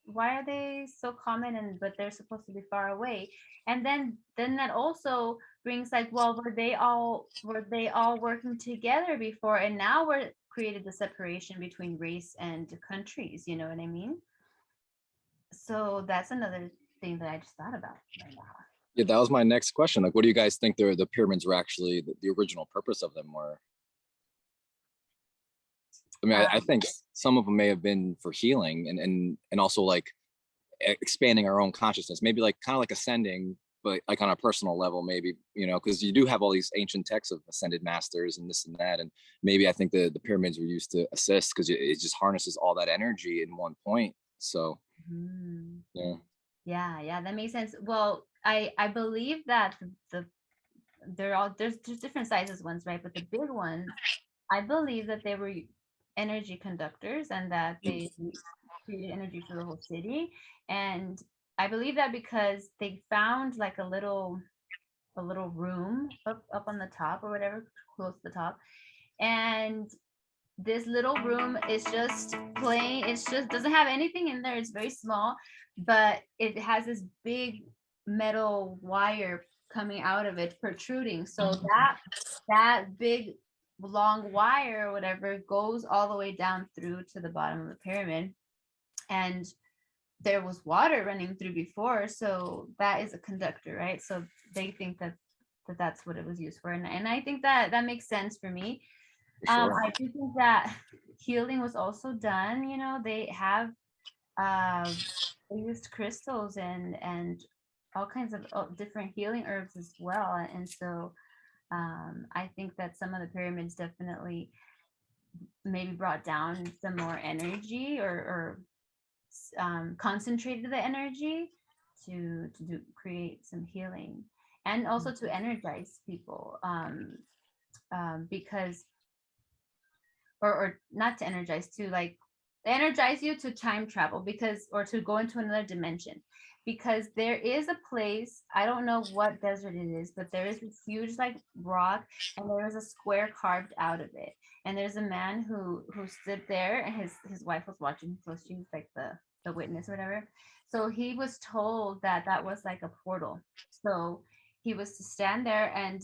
[SPEAKER 1] why are they so common, but they're supposed to be far away? And then that also brings, like, well, were they all working together before, and now we're created the separation between race and countries, you know what I mean? So that's another thing that I just thought about right now.
[SPEAKER 3] Yeah, that was my next question. Like, what do you guys think the pyramids were actually the original purpose of them were? I mean, I think some of them may have been for healing and also like expanding our own consciousness, maybe like kind of like ascending, but like on a personal level, maybe, because you do have all these ancient texts of ascended masters and this and that. And maybe I think the pyramids were used to assist because it just harnesses all that energy in one point. So, yeah.
[SPEAKER 1] Yeah, that makes sense. Well, I believe that there's different sizes ones, right? But the big ones, I believe that they were energy conductors, and that they created energy for the whole city. And I believe that because they found like a little room up on the top or whatever, close to the top. And this little room is just plain, it's just doesn't have anything in there, it's very small, but it has this big metal wire coming out of it, protruding. So that big long wire or whatever goes all the way down through to the bottom of the pyramid. And there was water running through before, so that is a conductor, right? So they think that's what it was used for. And I think that makes sense for me.
[SPEAKER 3] Sure.
[SPEAKER 1] I do think that healing was also done. They have they used crystals and all kinds of different healing herbs as well. And so I think that some of the pyramids definitely maybe brought down some more energy, or concentrated the energy to create some healing, and also to energize people, because or not to energize, to like energize you to time travel, because, or to go into another dimension, because there is a place, I don't know what desert it is, but there is this huge like rock, and there is a square carved out of it, and there's a man who stood there, and his wife was watching, so she was like the witness or whatever. So he was told that that was like a portal. So he was to stand there, and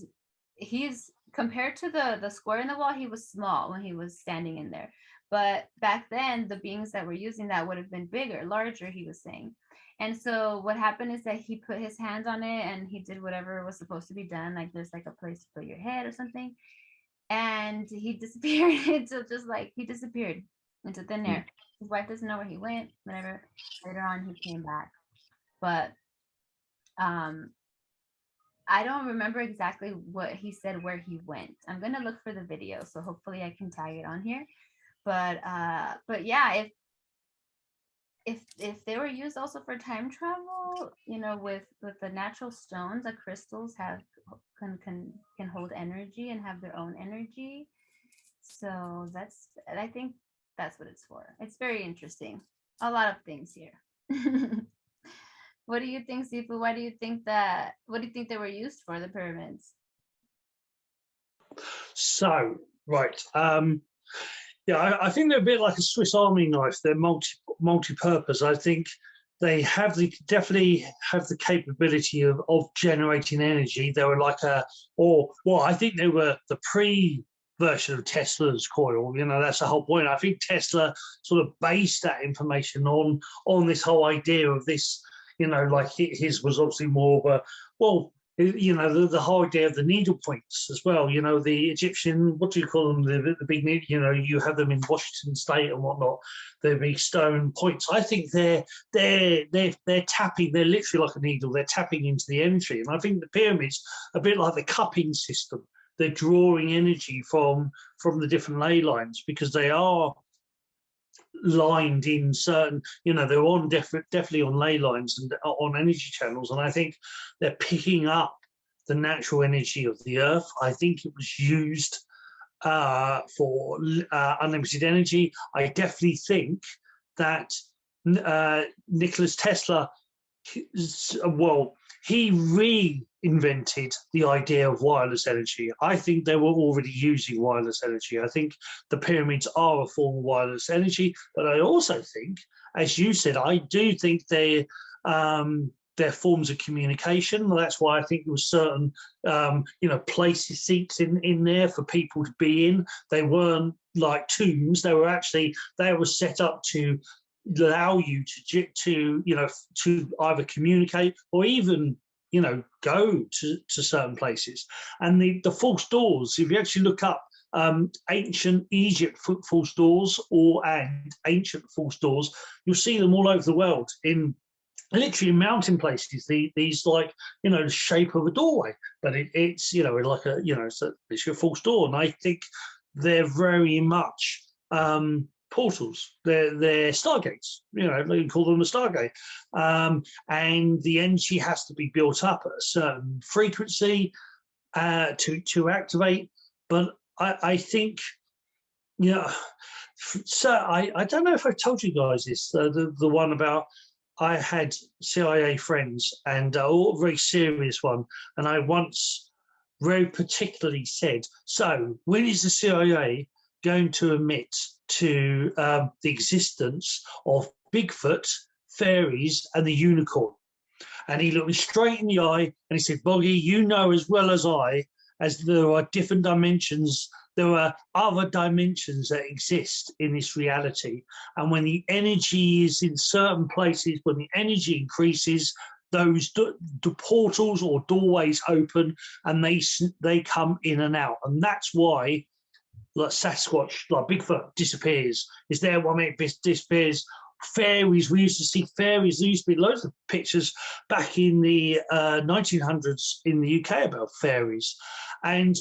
[SPEAKER 1] he's compared to the square in the wall, he was small when he was standing in there. But back then, the beings that were using that would have been bigger, larger, he was saying. And so what happened is that he put his hands on it, and he did whatever was supposed to be done. Like there's like a place to put your head or something. And he disappeared into he disappeared into thin air. His wife doesn't know where he went, whatever. Later on, he came back. But I don't remember exactly what he said where he went. I'm gonna look for the video, so hopefully I can tag it on here. But yeah, if they were used also for time travel, with the natural stones, the crystals can hold energy and have their own energy. So I think that's what it's for. It's very interesting. A lot of things here. What do you think, Sifu? What do you think they were used for, the pyramids?
[SPEAKER 2] So, right. Yeah, I think they're a bit like a Swiss Army knife. They're multi-purpose. I think they definitely have the capability of generating energy. They were like I think they were the version of Tesla's coil. That's the whole point. I think Tesla sort of based that information on this whole idea of this. Like his was obviously more of you know, the whole idea of the needle points as well. You know, the Egyptian, what do you call them? The big needle. You know, you have them in Washington State and whatnot. The big stone points. I think they're tapping. They're literally like a needle. They're tapping into the energy, and I think the pyramids a bit like the cupping system. They're drawing energy from the different ley lines because they are lined in certain, you know, they're on definitely on ley lines and on energy channels, and I think they're picking up the natural energy of the earth. I think it was used for unlimited energy. I definitely think that Nikola Tesla, well, he reinvented the idea of wireless energy. I think they were already using wireless energy. I think the pyramids are a form of wireless energy, but I also think, as you said, I do think they're forms of communication. That's why I think there was certain, you know, places, seats in there for people to be in. They weren't like tombs. They were set up to allow you to you know, to either communicate or even, you know, go to certain places. And the false doors, if you actually look up ancient Egypt false doors and ancient false doors, you'll see them all over the world in literally mountain places. These like, you know, the shape of a doorway, but it's, you know, like a, you know, it's your false door. And I think they're very much portals. They're stargates. You know, they call them a stargate. And the energy has to be built up at a certain frequency to activate. But I think, you know, so I don't know if I've told you guys this, the one about, I had CIA friends, and a very serious one, and I once very particularly said, so when is the CIA going to admit to the existence of Bigfoot, fairies, and the unicorn? And he looked me straight in the eye and he said, Boggy, you know as well as I, as there are different dimensions, there are other dimensions that exist in this reality. And when the energy is in certain places, when the energy increases, those portals or doorways open and they come in and out. And that's why, like Sasquatch, like Bigfoot disappears. Is there 1 minute, disappears. Fairies, we used to see fairies. There used to be loads of pictures back in the 1900s in the UK about fairies. And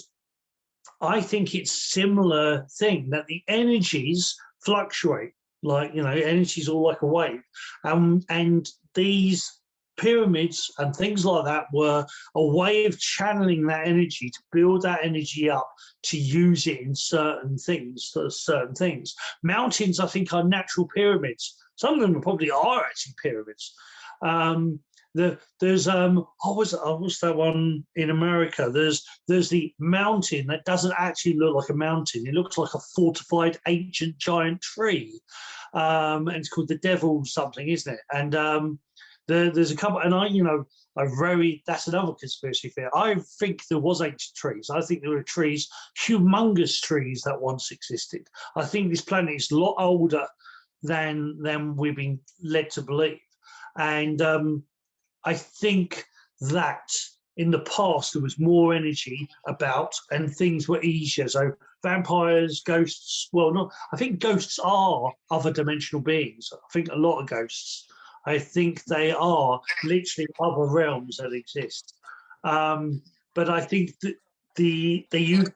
[SPEAKER 2] I think it's similar thing, that the energies fluctuate, like, you know, energy's all like a wave. And these pyramids and things like that were a way of channeling that energy, to build that energy up, to use it in certain things, Mountains, I think, are natural pyramids. Some of them probably are actually pyramids. There's what's that one in America? There's the mountain that doesn't actually look like a mountain. It looks like a fortified ancient giant tree, and it's called the Devil something, isn't it? And there's a couple, and that's another conspiracy theory. I think there was ancient trees. I think there were trees, humongous trees that once existed. I think this planet is a lot older than we've been led to believe. And I think that in the past there was more energy about and things were easier. So vampires, ghosts, I think ghosts are other dimensional beings. I think a lot of ghosts, I think they are literally other realms that exist. But I think that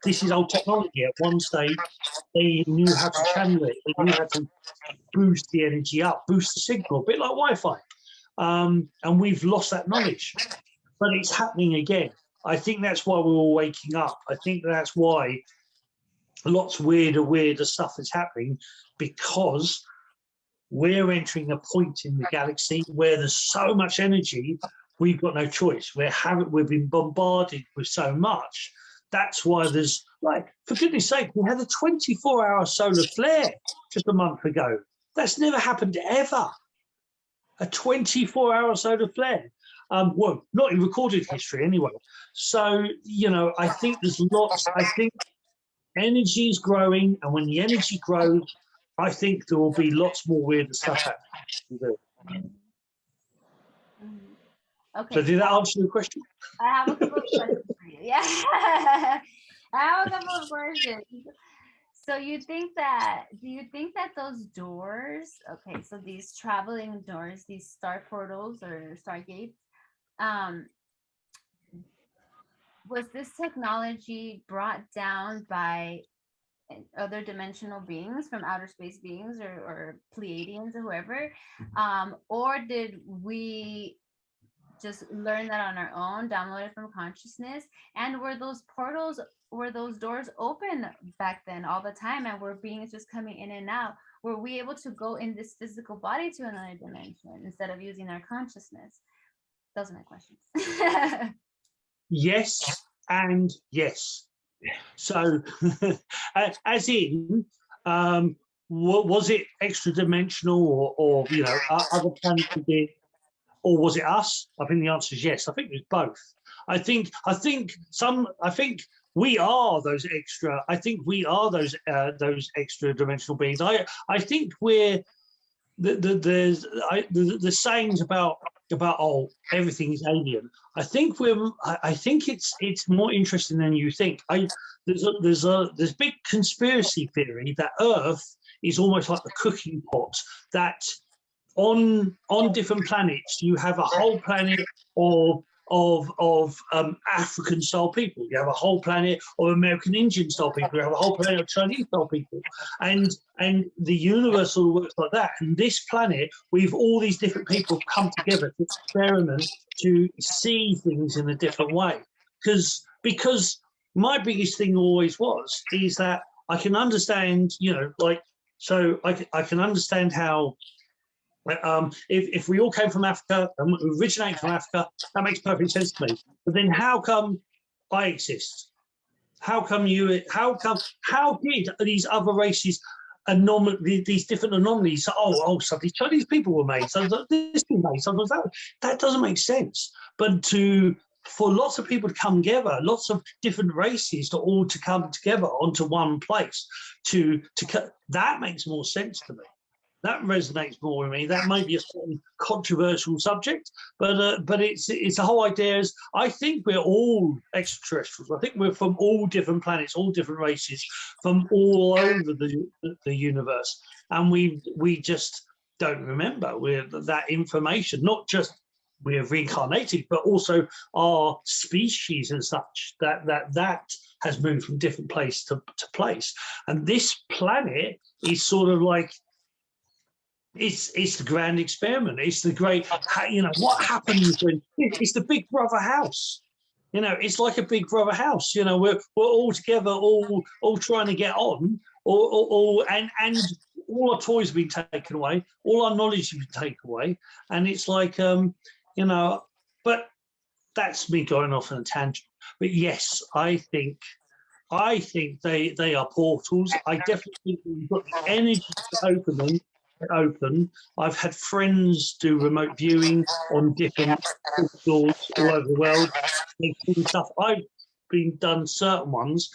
[SPEAKER 2] this is old technology. At one stage, they knew how to channel it. They knew how to boost the energy up, boost the signal, a bit like Wi-Fi. And we've lost that knowledge, but it's happening again. I think that's why we're all waking up. I think that's why lots weirder stuff is happening, because we're entering a point in the galaxy where there's so much energy, we've got no choice. We've been bombarded with so much. That's why there's, like, for goodness sake, we had a 24-hour solar flare just a month ago. That's never happened ever. A 24-hour solar flare. Well, not in recorded history anyway. So, I think there's lots. I think energy is growing, and when the energy grows, I think there will be lots more weird stuff happening.
[SPEAKER 1] Okay.
[SPEAKER 2] So did that answer your question?
[SPEAKER 1] I have a couple of questions for you. Yeah. I have a couple of questions. So do you think that those doors, okay, so these traveling doors, these star portals or stargates, um, was this technology brought down by other dimensional beings from outer space beings or Pleiadians or whoever? Or did we just learn that on our own, download it from consciousness? And were those portals, were those doors open back then all the time, and were beings just coming in and out? Were we able to go in this physical body to another dimension instead of using our consciousness? Those are my questions.
[SPEAKER 2] Yes and yes. So, as in, was it extra dimensional, or you know, other planets did, or was it us? I think the answer is yes. I think it was both. I think we are those extra. I think we are those extra dimensional beings. I think we're the sayings about oh, everything is alien. I think it's more interesting than you think. There's big conspiracy theory that Earth is almost like the cooking pot, that on different planets you have a whole planet of African style people, you have a whole planet of American Indian style people, you have a whole planet of Chinese style people, and the universe all works like that. And this planet, we've all these different people come together to experiment, to see things in a different way. Because my biggest thing always is that I can understand, you know, like, so I can understand how if we all came from Africa and we originate from Africa, that makes perfect sense to me. But then how come I exist? How did these other races, these different anomalies, so these Chinese people were made, so this was made, so that doesn't make sense. But for lots of people to come together, lots of different races to come together onto one place, that makes more sense to me. That resonates more with me. That may be a certain controversial subject, but it's the whole idea is, I think we're all extraterrestrials. I think we're from all different planets, all different races, from all over the universe, and we just don't remember that information. Not just we're reincarnated, but also our species and such, that has moved from different place to place. And this planet is sort of like, it's the grand experiment. It's the great, you know, what happens when it's the Big Brother house. You know, it's like a Big Brother house. You know, we're all together, all trying to get on, and all our toys have been taken away, all our knowledge has been taken away, and it's like, you know, but that's me going off on a tangent. But yes, I think they are portals. I definitely think we've got the energy to open them. I've had friends do remote viewing on different doors all over the world. They've seen stuff. I've been done certain ones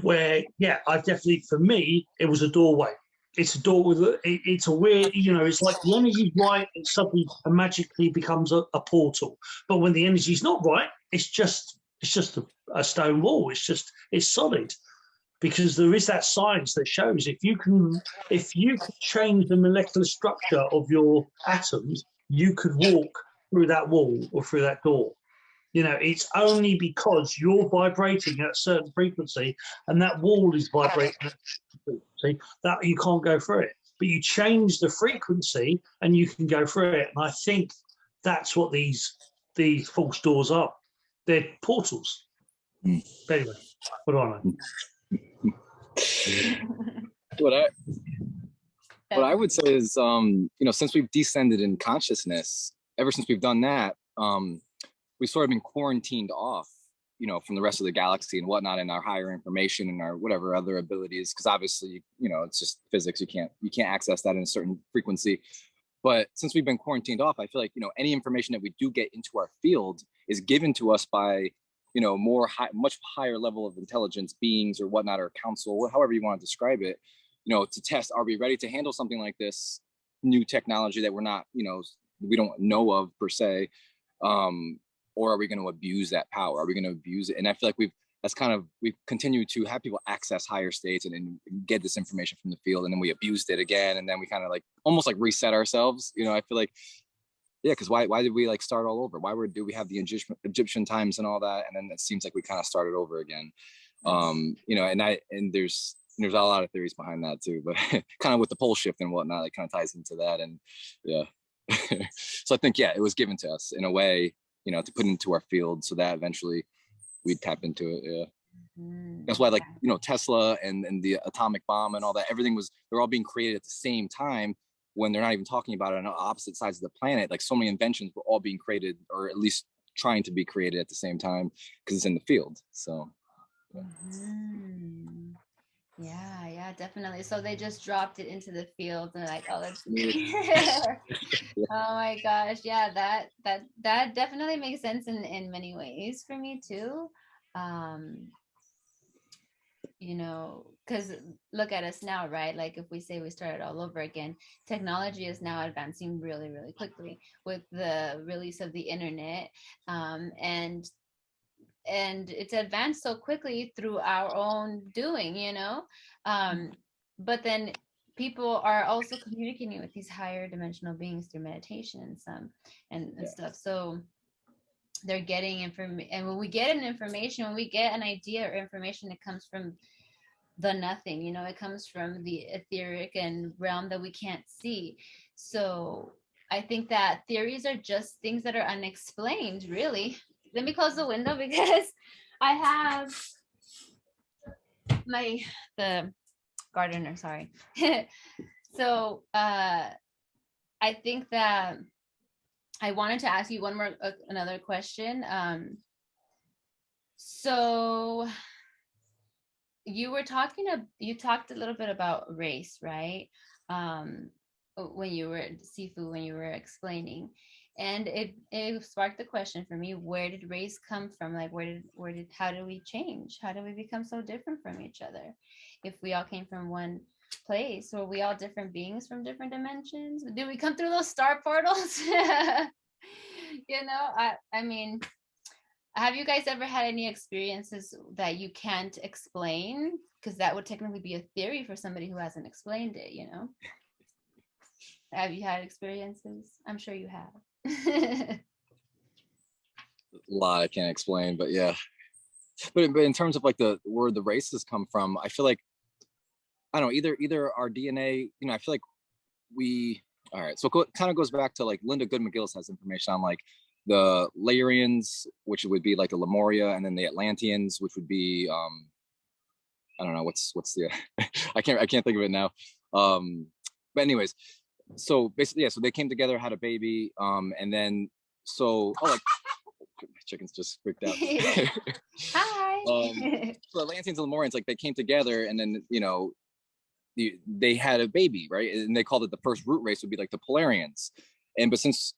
[SPEAKER 2] where, yeah, I've definitely, for me, it was a doorway. It's a door with it's a weird, you know, it's like the energy's right, it suddenly magically becomes a portal. But when the energy's not right, it's just a stone wall. It's solid. Because there is that science that shows if you can change the molecular structure of your atoms, you could walk through that wall or through that door. You know, it's only because you're vibrating at a certain frequency and that wall is vibrating at a certain frequency that you can't go through it. But you change the frequency and you can go through it. And I think that's what these false doors are. They're portals. But anyway, what do I know?
[SPEAKER 3] What I would say is, you know, since we've descended in consciousness, ever since we've done that, we've sort of been quarantined off, you know, from the rest of the galaxy and whatnot, and our higher information and our whatever other abilities, because obviously, you know, it's just physics. You can't access that in a certain frequency. But since we've been quarantined off, I feel like, you know, any information that we do get into our field is given to us by, you know, much higher level of intelligence beings or whatnot, or council, however you want to describe it, you know, to test, are we ready to handle something like this new technology that we're not, you know, we don't know of per se. or are we going to abuse that power? Are we going to abuse it? And I feel like we've continued to have people access higher states and get this information from the field, and then we abused it again, and then we kind of like almost like reset ourselves. I feel like, yeah, because why did we like start all over? Do we have the Egyptian times and all that, and then it seems like we kind of started over again. And there's a lot of theories behind that too, but kind of with the pole shift and whatnot, it kind of ties into that. And yeah, so I think, yeah, it was given to us in a way, to put into our field so that eventually we'd tap into it. Yeah. That's why, like, Tesla and the atomic bomb and all that, they're all being created at the same time when they're not even talking about it on opposite sides of the planet. Like, so many inventions were all being created, or at least trying to be created at the same time, because it's in the field. So
[SPEAKER 1] yeah, definitely. So they just dropped it into the field and like, oh, let's oh my gosh, yeah, that definitely makes sense in many ways for me too. Because look at us now, right? Like, if we say we started all over again, technology is now advancing really, really quickly with the release of the internet, and it's advanced so quickly through our own doing, but then people are also communicating with these higher dimensional beings through meditation and stuff. So they're getting information, and when we get when we get an idea or information, it comes from the nothing, it comes from the etheric and realm that we can't see. So I think that theories are just things that are unexplained, really. Let me close the window because I have the gardener, sorry. So I think that I wanted to ask you another question. So you talked a little bit about race, right? When you were Sifu, when you were explaining, and it sparked the question for me: where did race come from? Like, how did we change? How did we become so different from each other? If we all came from one place, were we all different beings from different dimensions? Did we come through those star portals? I mean, have you guys ever had any experiences that you can't explain? Because that would technically be a theory for somebody who hasn't explained it, Have you had experiences? I'm sure you have.
[SPEAKER 3] A lot I can't explain, but yeah. But in terms of like where the races come from, I feel like, I don't know, either our DNA, I feel like all right, so it kind of goes back to like Linda Good McGillis has information on like the Layerians, which would be like the Lemuria, and then the Atlanteans, which would be I don't know what's the I can't think of it now. But anyways, so basically, yeah, so they came together, had a baby, and then my chickens just freaked out.
[SPEAKER 1] Hi.
[SPEAKER 3] So Atlanteans and Lemurians, like, they came together, and then they had a baby, right? And they called it the first root race would be like the Polarians. But since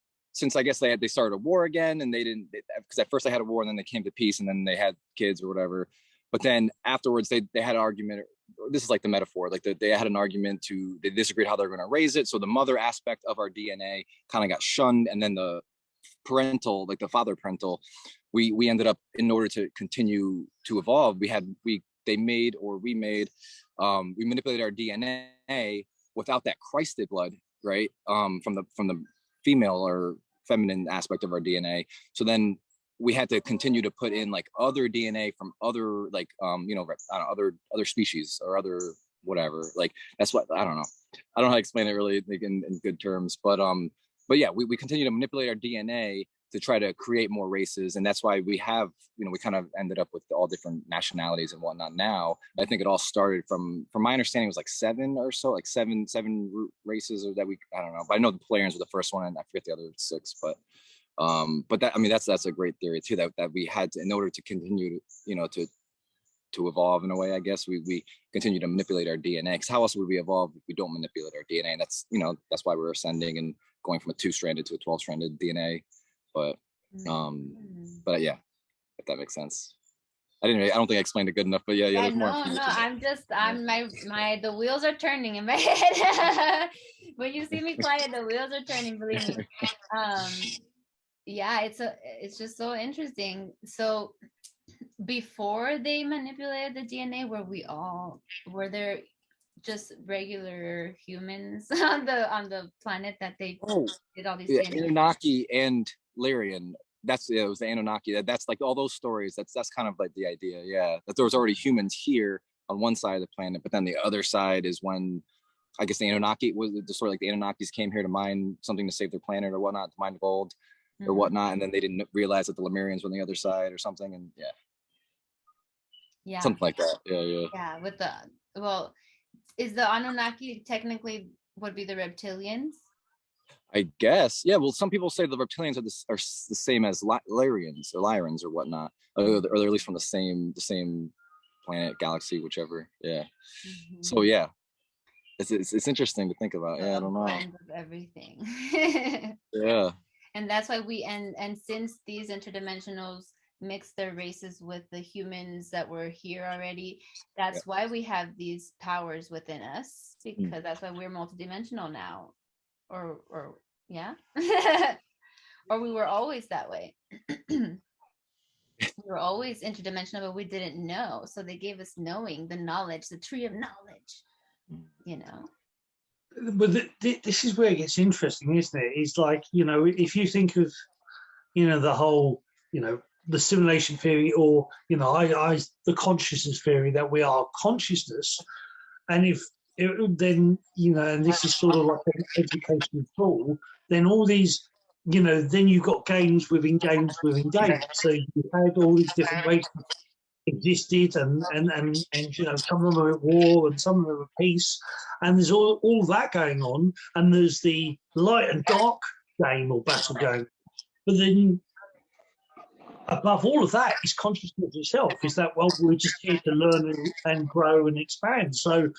[SPEAKER 3] I guess they started a war again, and they didn't, because at first they had a war and then they came to peace and then they had kids or whatever. But then afterwards they had an argument. This is like the metaphor, like they had an argument they disagreed how they're going to raise it. So the mother aspect of our DNA kind of got shunned, and then the parental, like the father parental, we ended up, in order to continue to evolve, we manipulated our DNA without that Christed blood, right? From the female or feminine aspect of our DNA. So then we had to continue to put in like other DNA from other, like, other species or other whatever. Like, that's what, I don't know how to explain it really in good terms, but yeah, we continue to manipulate our DNA to try to create more races. And that's why we have, we kind of ended up with all different nationalities and whatnot now. I think it all started from my understanding, it was like seven or so, like seven root races, or that I don't know, but I know the Polarians were the first one, and I forget the other six, but that, I mean, that's a great theory too, that we had to, in order to continue to evolve in a way, I guess we continue to manipulate our DNA, because how else would we evolve if we don't manipulate our DNA? And that's, that's why we're ascending and going from a 2-stranded to a 12-stranded DNA. But yeah, if that makes sense. I don't think I explained it good enough, but yeah, there's more.
[SPEAKER 1] The wheels are turning in my head. When you see me quiet, the wheels are turning, believe me. yeah, it's just so interesting. So before they manipulated the DNA, were there just regular humans on the planet that they
[SPEAKER 3] Oh,
[SPEAKER 1] did all these
[SPEAKER 3] yeah,
[SPEAKER 1] DNA?
[SPEAKER 3] Anunnaki and Lyrian. That's it was the Anunnaki. That's like all those stories. That's kind of like the idea. Yeah, that there was already humans here on one side of the planet, but then the other side is when I guess the Anunnaki was the story like the Anunnakis came here to mine something to save their planet or whatnot, to mine gold or
[SPEAKER 1] Mhm.
[SPEAKER 3] whatnot, and then they didn't realize that the Lemurians were on the other side or something, and yeah,
[SPEAKER 1] Yeah,
[SPEAKER 3] something like that. Yeah, yeah.
[SPEAKER 1] yeah. With the well, is the Anunnaki technically would be the reptilians?
[SPEAKER 3] I guess. Yeah. Well, some people say the reptilians are the same as Lyrians or Lyrans or whatnot, or they're at least from the same planet, galaxy, whichever. Yeah.
[SPEAKER 1] Mhm.
[SPEAKER 3] So yeah, it's interesting to think about. Yeah, I
[SPEAKER 1] A
[SPEAKER 3] don't know.
[SPEAKER 1] blend of everything.
[SPEAKER 3] Yeah.
[SPEAKER 1] And that's why and since these interdimensionals mix their races with the humans that were here already,
[SPEAKER 3] Yeah.
[SPEAKER 1] that's why we have these powers within us, because that's why we're multidimensional now. Or yeah. Or we were always that way. We were always interdimensional, but we didn't know. So they gave us knowing, the knowledge, the tree of knowledge, you know.
[SPEAKER 2] But this is where it gets interesting, isn't it? It's like, if you think of, the whole, the simulation theory, or, the consciousness theory, that we are consciousness. And then, and this is sort of like an educational tool, then all these, then you've got games within games within games. So you had all these different races existed, and some of them are at war and some of them are at peace, and there's all that going on, and there's the light and dark game or battle going. But then above all of that is consciousness itself, is that, well, we're just here to learn and grow and expand. So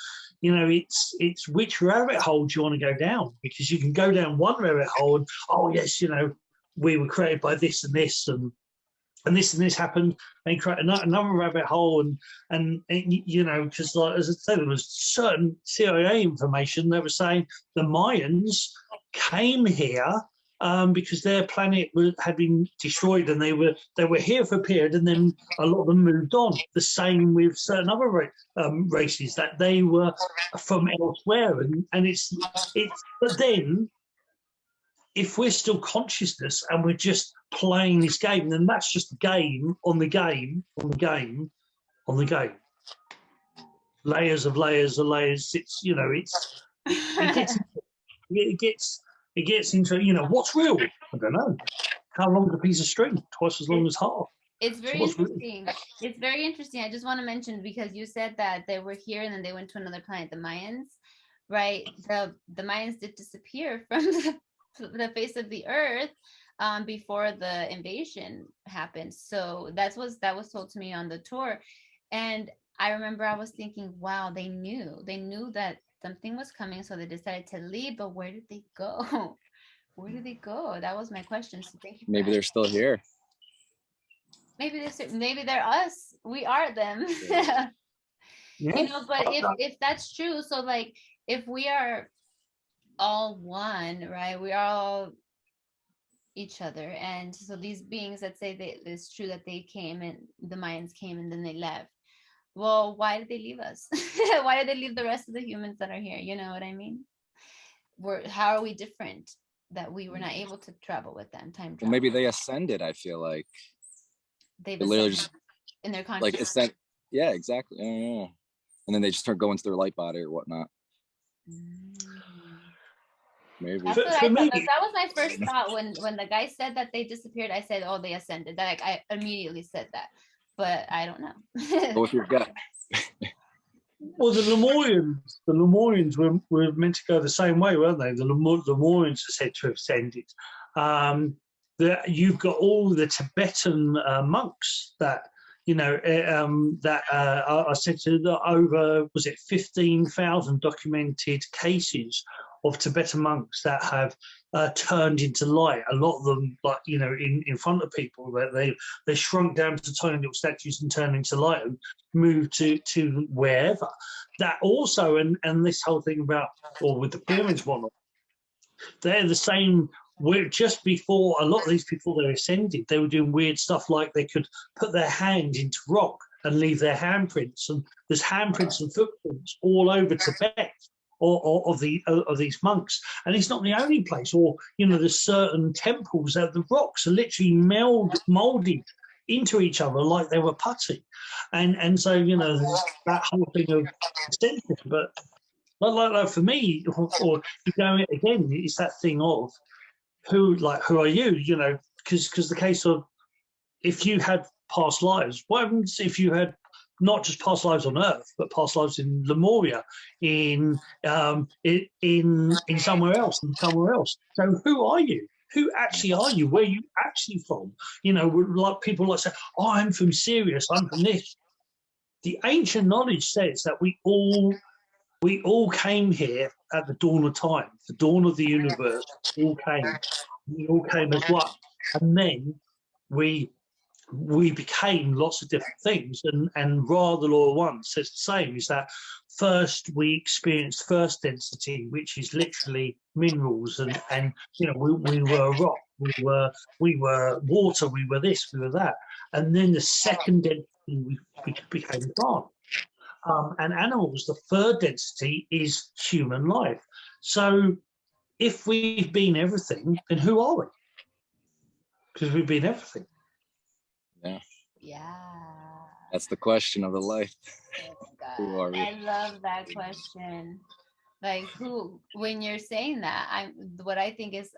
[SPEAKER 2] it's which rabbit hole do you want to go down, because you can go down one rabbit hole and, oh yes, we were created by this and this, and this happened, and create another rabbit hole, and because, like, as I said, there was certain CIA information that was saying the Mayans came here because their planet had been destroyed, and they were here for a period, and then a lot of them moved on. The same with certain other races, that they were from elsewhere, and it's but then, if we're still consciousness and we're just playing this game, then that's just a game on the game on the game on the game. Layers of layers of layers. It gets into, what's real? I don't know. How long is a piece of string? Twice as long as half.
[SPEAKER 1] It's very interesting. It's very interesting. I just want to mention, because you said that they were here and then they went to another planet, the Mayans, right? The Mayans did disappear from the face of the earth before the invasion happened. So that was told to me on the tour, and I remember I was thinking, wow, they knew that something was coming, so they decided to leave. But where did they go? Where did they go? That was my question. So thank you.
[SPEAKER 3] Maybe they're still here.
[SPEAKER 1] Maybe they're us. We are them.
[SPEAKER 2] Yeah.
[SPEAKER 1] But if that's true, so like, if we are all one, right? We are all each other, and so these beings that say that it's true that they came and the Mayans came and then they left. Well, why did they leave us? Why did they leave the rest of the humans that are here? You know what I mean? How are we different that we were not able to travel with them? Time travel.
[SPEAKER 3] Well, maybe they ascended. I feel like
[SPEAKER 1] they've
[SPEAKER 3] literally just
[SPEAKER 1] in their
[SPEAKER 3] like
[SPEAKER 1] consciousness.
[SPEAKER 3] ascend. Yeah, exactly. Yeah. And then they just start going to their light body or whatnot. Maybe.
[SPEAKER 1] That's what I thought. That was my first thought when the guy said that they disappeared. I said, "Oh, they ascended." That I immediately said that, but I don't know.
[SPEAKER 3] Go with your gut.
[SPEAKER 2] Well, the Lemurians were meant to go the same way, weren't they? The Lemurians are said to have ascended. You've got all the Tibetan monks that are said to over, was it 15,000 documented cases of Tibetan monks that have turned into light. A lot of them, like, in front of people, that they shrunk down to tiny little statues and turned into light and moved to wherever. That also, and this whole thing about, or with the pyramids, whatnot, they're the same we're just before a lot of these people they ascended, they were doing weird stuff like they could put their hand into rock and leave their handprints, and there's handprints and footprints all over Tibet or of these monks, and it's not the only place. Or there's certain temples that the rocks are literally molded into each other like they were putty, and so there's that whole thing of ascension. But like for me, or you go again, it's that thing of who are you? Because the case of if you had past lives, what happens if you had not just past lives on Earth, but past lives in Lemuria, in somewhere else, So who are you? Who actually are you? Where are you actually from? Like people like say, "Oh, I'm from Sirius. I'm from this." The ancient knowledge says that we all came here at the dawn of time, the dawn of the universe. All came. We all came as one, and then we became lots of different things. And Ra, the Law of One, says the same. Is that first we experienced first density, which is literally minerals, and we were rock, we were water, we were this, we were that, and then the second density we became plant. And animals, the third density is human life. So if we've been everything, then who are we? Because we've been everything.
[SPEAKER 1] Yeah.
[SPEAKER 3] That's the question of the life.
[SPEAKER 1] Who are we? I love that question. Like, who? When you're saying that, what I think is,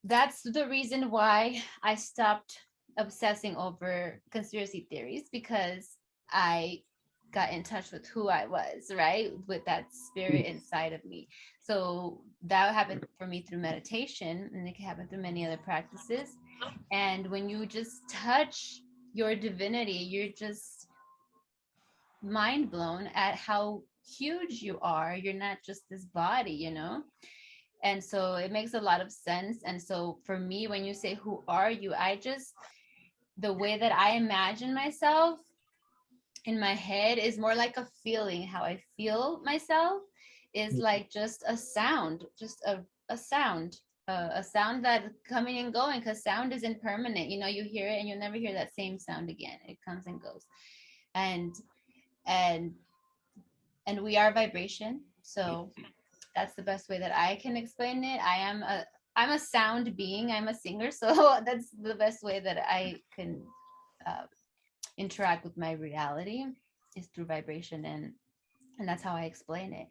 [SPEAKER 1] that's the reason why I stopped obsessing over conspiracy theories, because I got in touch with who I was, right? With that spirit inside of me. So that happened for me through meditation, and it can happen through many other practices. And when you just touch your divinity, you're just mind blown at how huge you are. You're not just this body, And so it makes a lot of sense. And so for me, when you say, who are you? The way that I imagine myself in my head is more like a feeling. How I feel myself is like just a sound, a sound. A sound that coming and going, because sound is impermanent. You hear it and you'll never hear that same sound again. It comes and goes. And we are vibration. So that's the best way that I can explain it. I'm a sound being. I'm a singer. So that's the best way that I can interact with my reality, is through vibration. And that's how I explain it.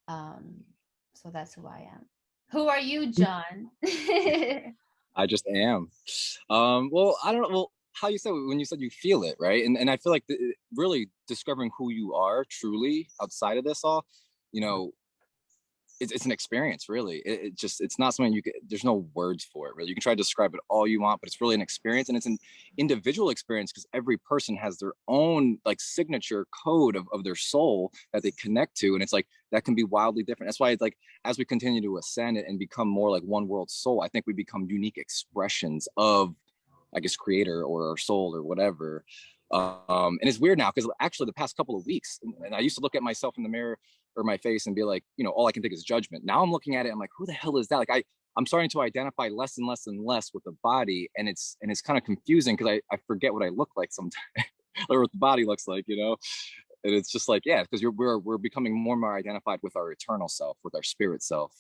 [SPEAKER 1] So that's who I am. Who are you, John?
[SPEAKER 3] I just am. Well, I don't know. Well, how you said when you said you feel it, right? And I feel like really discovering who you are truly outside of this all, it's an experience, really. It's not something there's no words for it, really. You can try to describe it all you want, but it's really an experience, and it's an individual experience, because every person has their own signature code of their soul that they connect to, and it's that can be wildly different. That's why it's as we continue to ascend and become more like one world soul, I think we become unique expressions of, I guess, creator or soul or whatever. And it's weird now, because actually the past couple of weeks, and I used to look at myself in the mirror or my face and be like, all I can think is judgment. Now I'm looking at it, I'm like, who the hell is that? I'm starting to identify less and less and less with the body, and it's kind of confusing, because I forget what I look like sometimes, or what the body looks like, and it's just because we're becoming more and more identified with our eternal self, with our spirit self,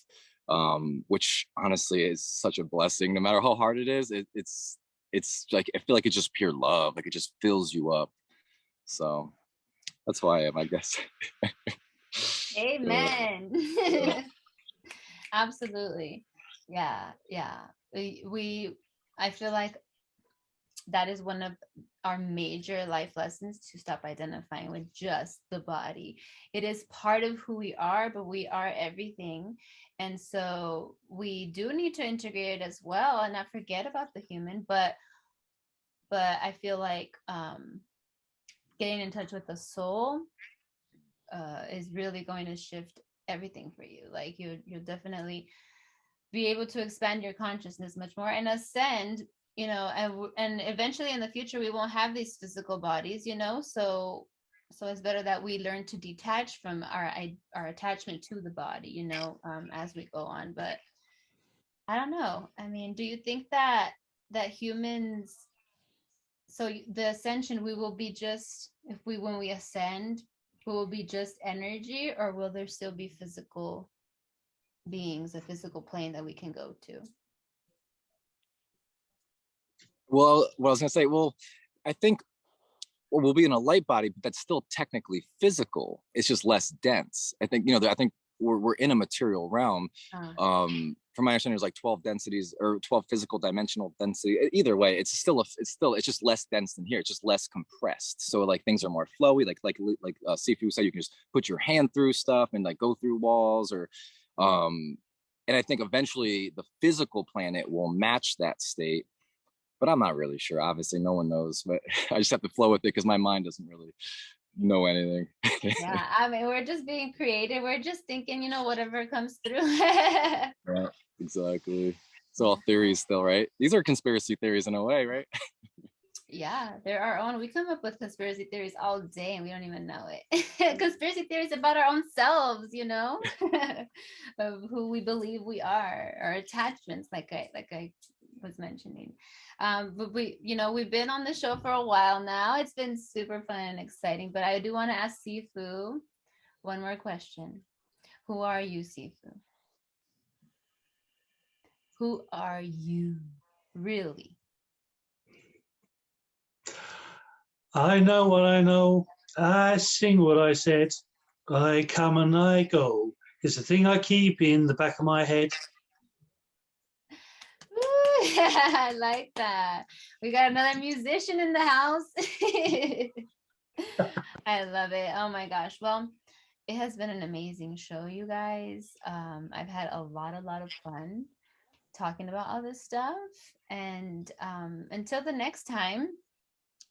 [SPEAKER 3] which honestly is such a blessing. No matter how hard it is, it's I feel like it's just pure love. It just fills you up. So that's who I am, I guess.
[SPEAKER 1] Amen. Absolutely. Yeah. I feel like that is one of our major life lessons, to stop identifying with just the body. It is part of who we are, but we are everything. And so we do need to integrate it as well, and not forget about the human. But I feel like getting in touch with the soul is really going to shift everything for you. You'll definitely be able to expand your consciousness much more and ascend, and eventually in the future we won't have these physical bodies, so it's better that we learn to detach from our attachment to the body, as we go on. But I don't know. I mean, do you think that humans, so the ascension, we will be just, if we, when we ascend, we will be just energy, or will there still be physical beings, a physical plane that we can go to?
[SPEAKER 3] Well, what I was gonna say, well, I think we'll be in a light body, but that's still technically physical. It's just less dense. I think, I think we're in a material realm. From my understanding, there's like 12 densities or 12 physical dimensional density. Either way, it's just less dense than here. It's just less compressed. So like things are more flowy. Like Sifu said, you can just put your hand through stuff and like go through walls or, and I think eventually the physical planet will match that state. But I'm not really sure. Obviously, no one knows. But I just have to flow with it because my mind doesn't really know anything.
[SPEAKER 1] Yeah, I mean, we're just being creative. We're just thinking, whatever comes through.
[SPEAKER 3] Right, exactly. It's all theories still, right? These are conspiracy theories in a way, right?
[SPEAKER 1] Yeah, they're our own. We come up with conspiracy theories all day and we don't even know it. Conspiracy theories about our own selves, of who we believe we are, our attachments, like I was mentioning. But we've been on the show for a while now. It's been super fun and exciting. But I do want to ask Sifu one more question. Who are you, Sifu? Who are you, really?
[SPEAKER 2] I know what I know. I sing what I said. I come and I go. It's the thing I keep in the back of my head.
[SPEAKER 1] Ooh, I like that. We got another musician in the house. I love it. Oh my gosh. Well, it has been an amazing show, you guys. I've had a lot of fun talking about all this stuff. And until the next time,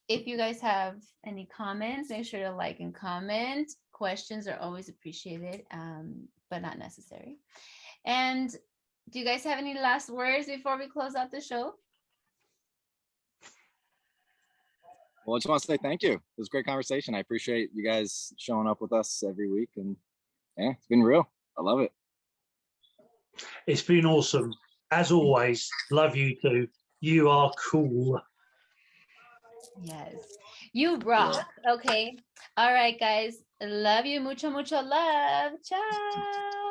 [SPEAKER 1] if you guys have any comments, make sure to like and comment. Questions are always appreciated, but not necessary. And do you guys have any last words before we close out the show?
[SPEAKER 3] Well, I just want to say thank you. It was a great conversation. I appreciate you guys showing up with us every week. And yeah, it's been real. I love it.
[SPEAKER 2] It's been awesome. As always, love you too. You are cool.
[SPEAKER 1] Yes. You rock. Okay. All right, guys. Love you. Mucho, mucho love. Ciao.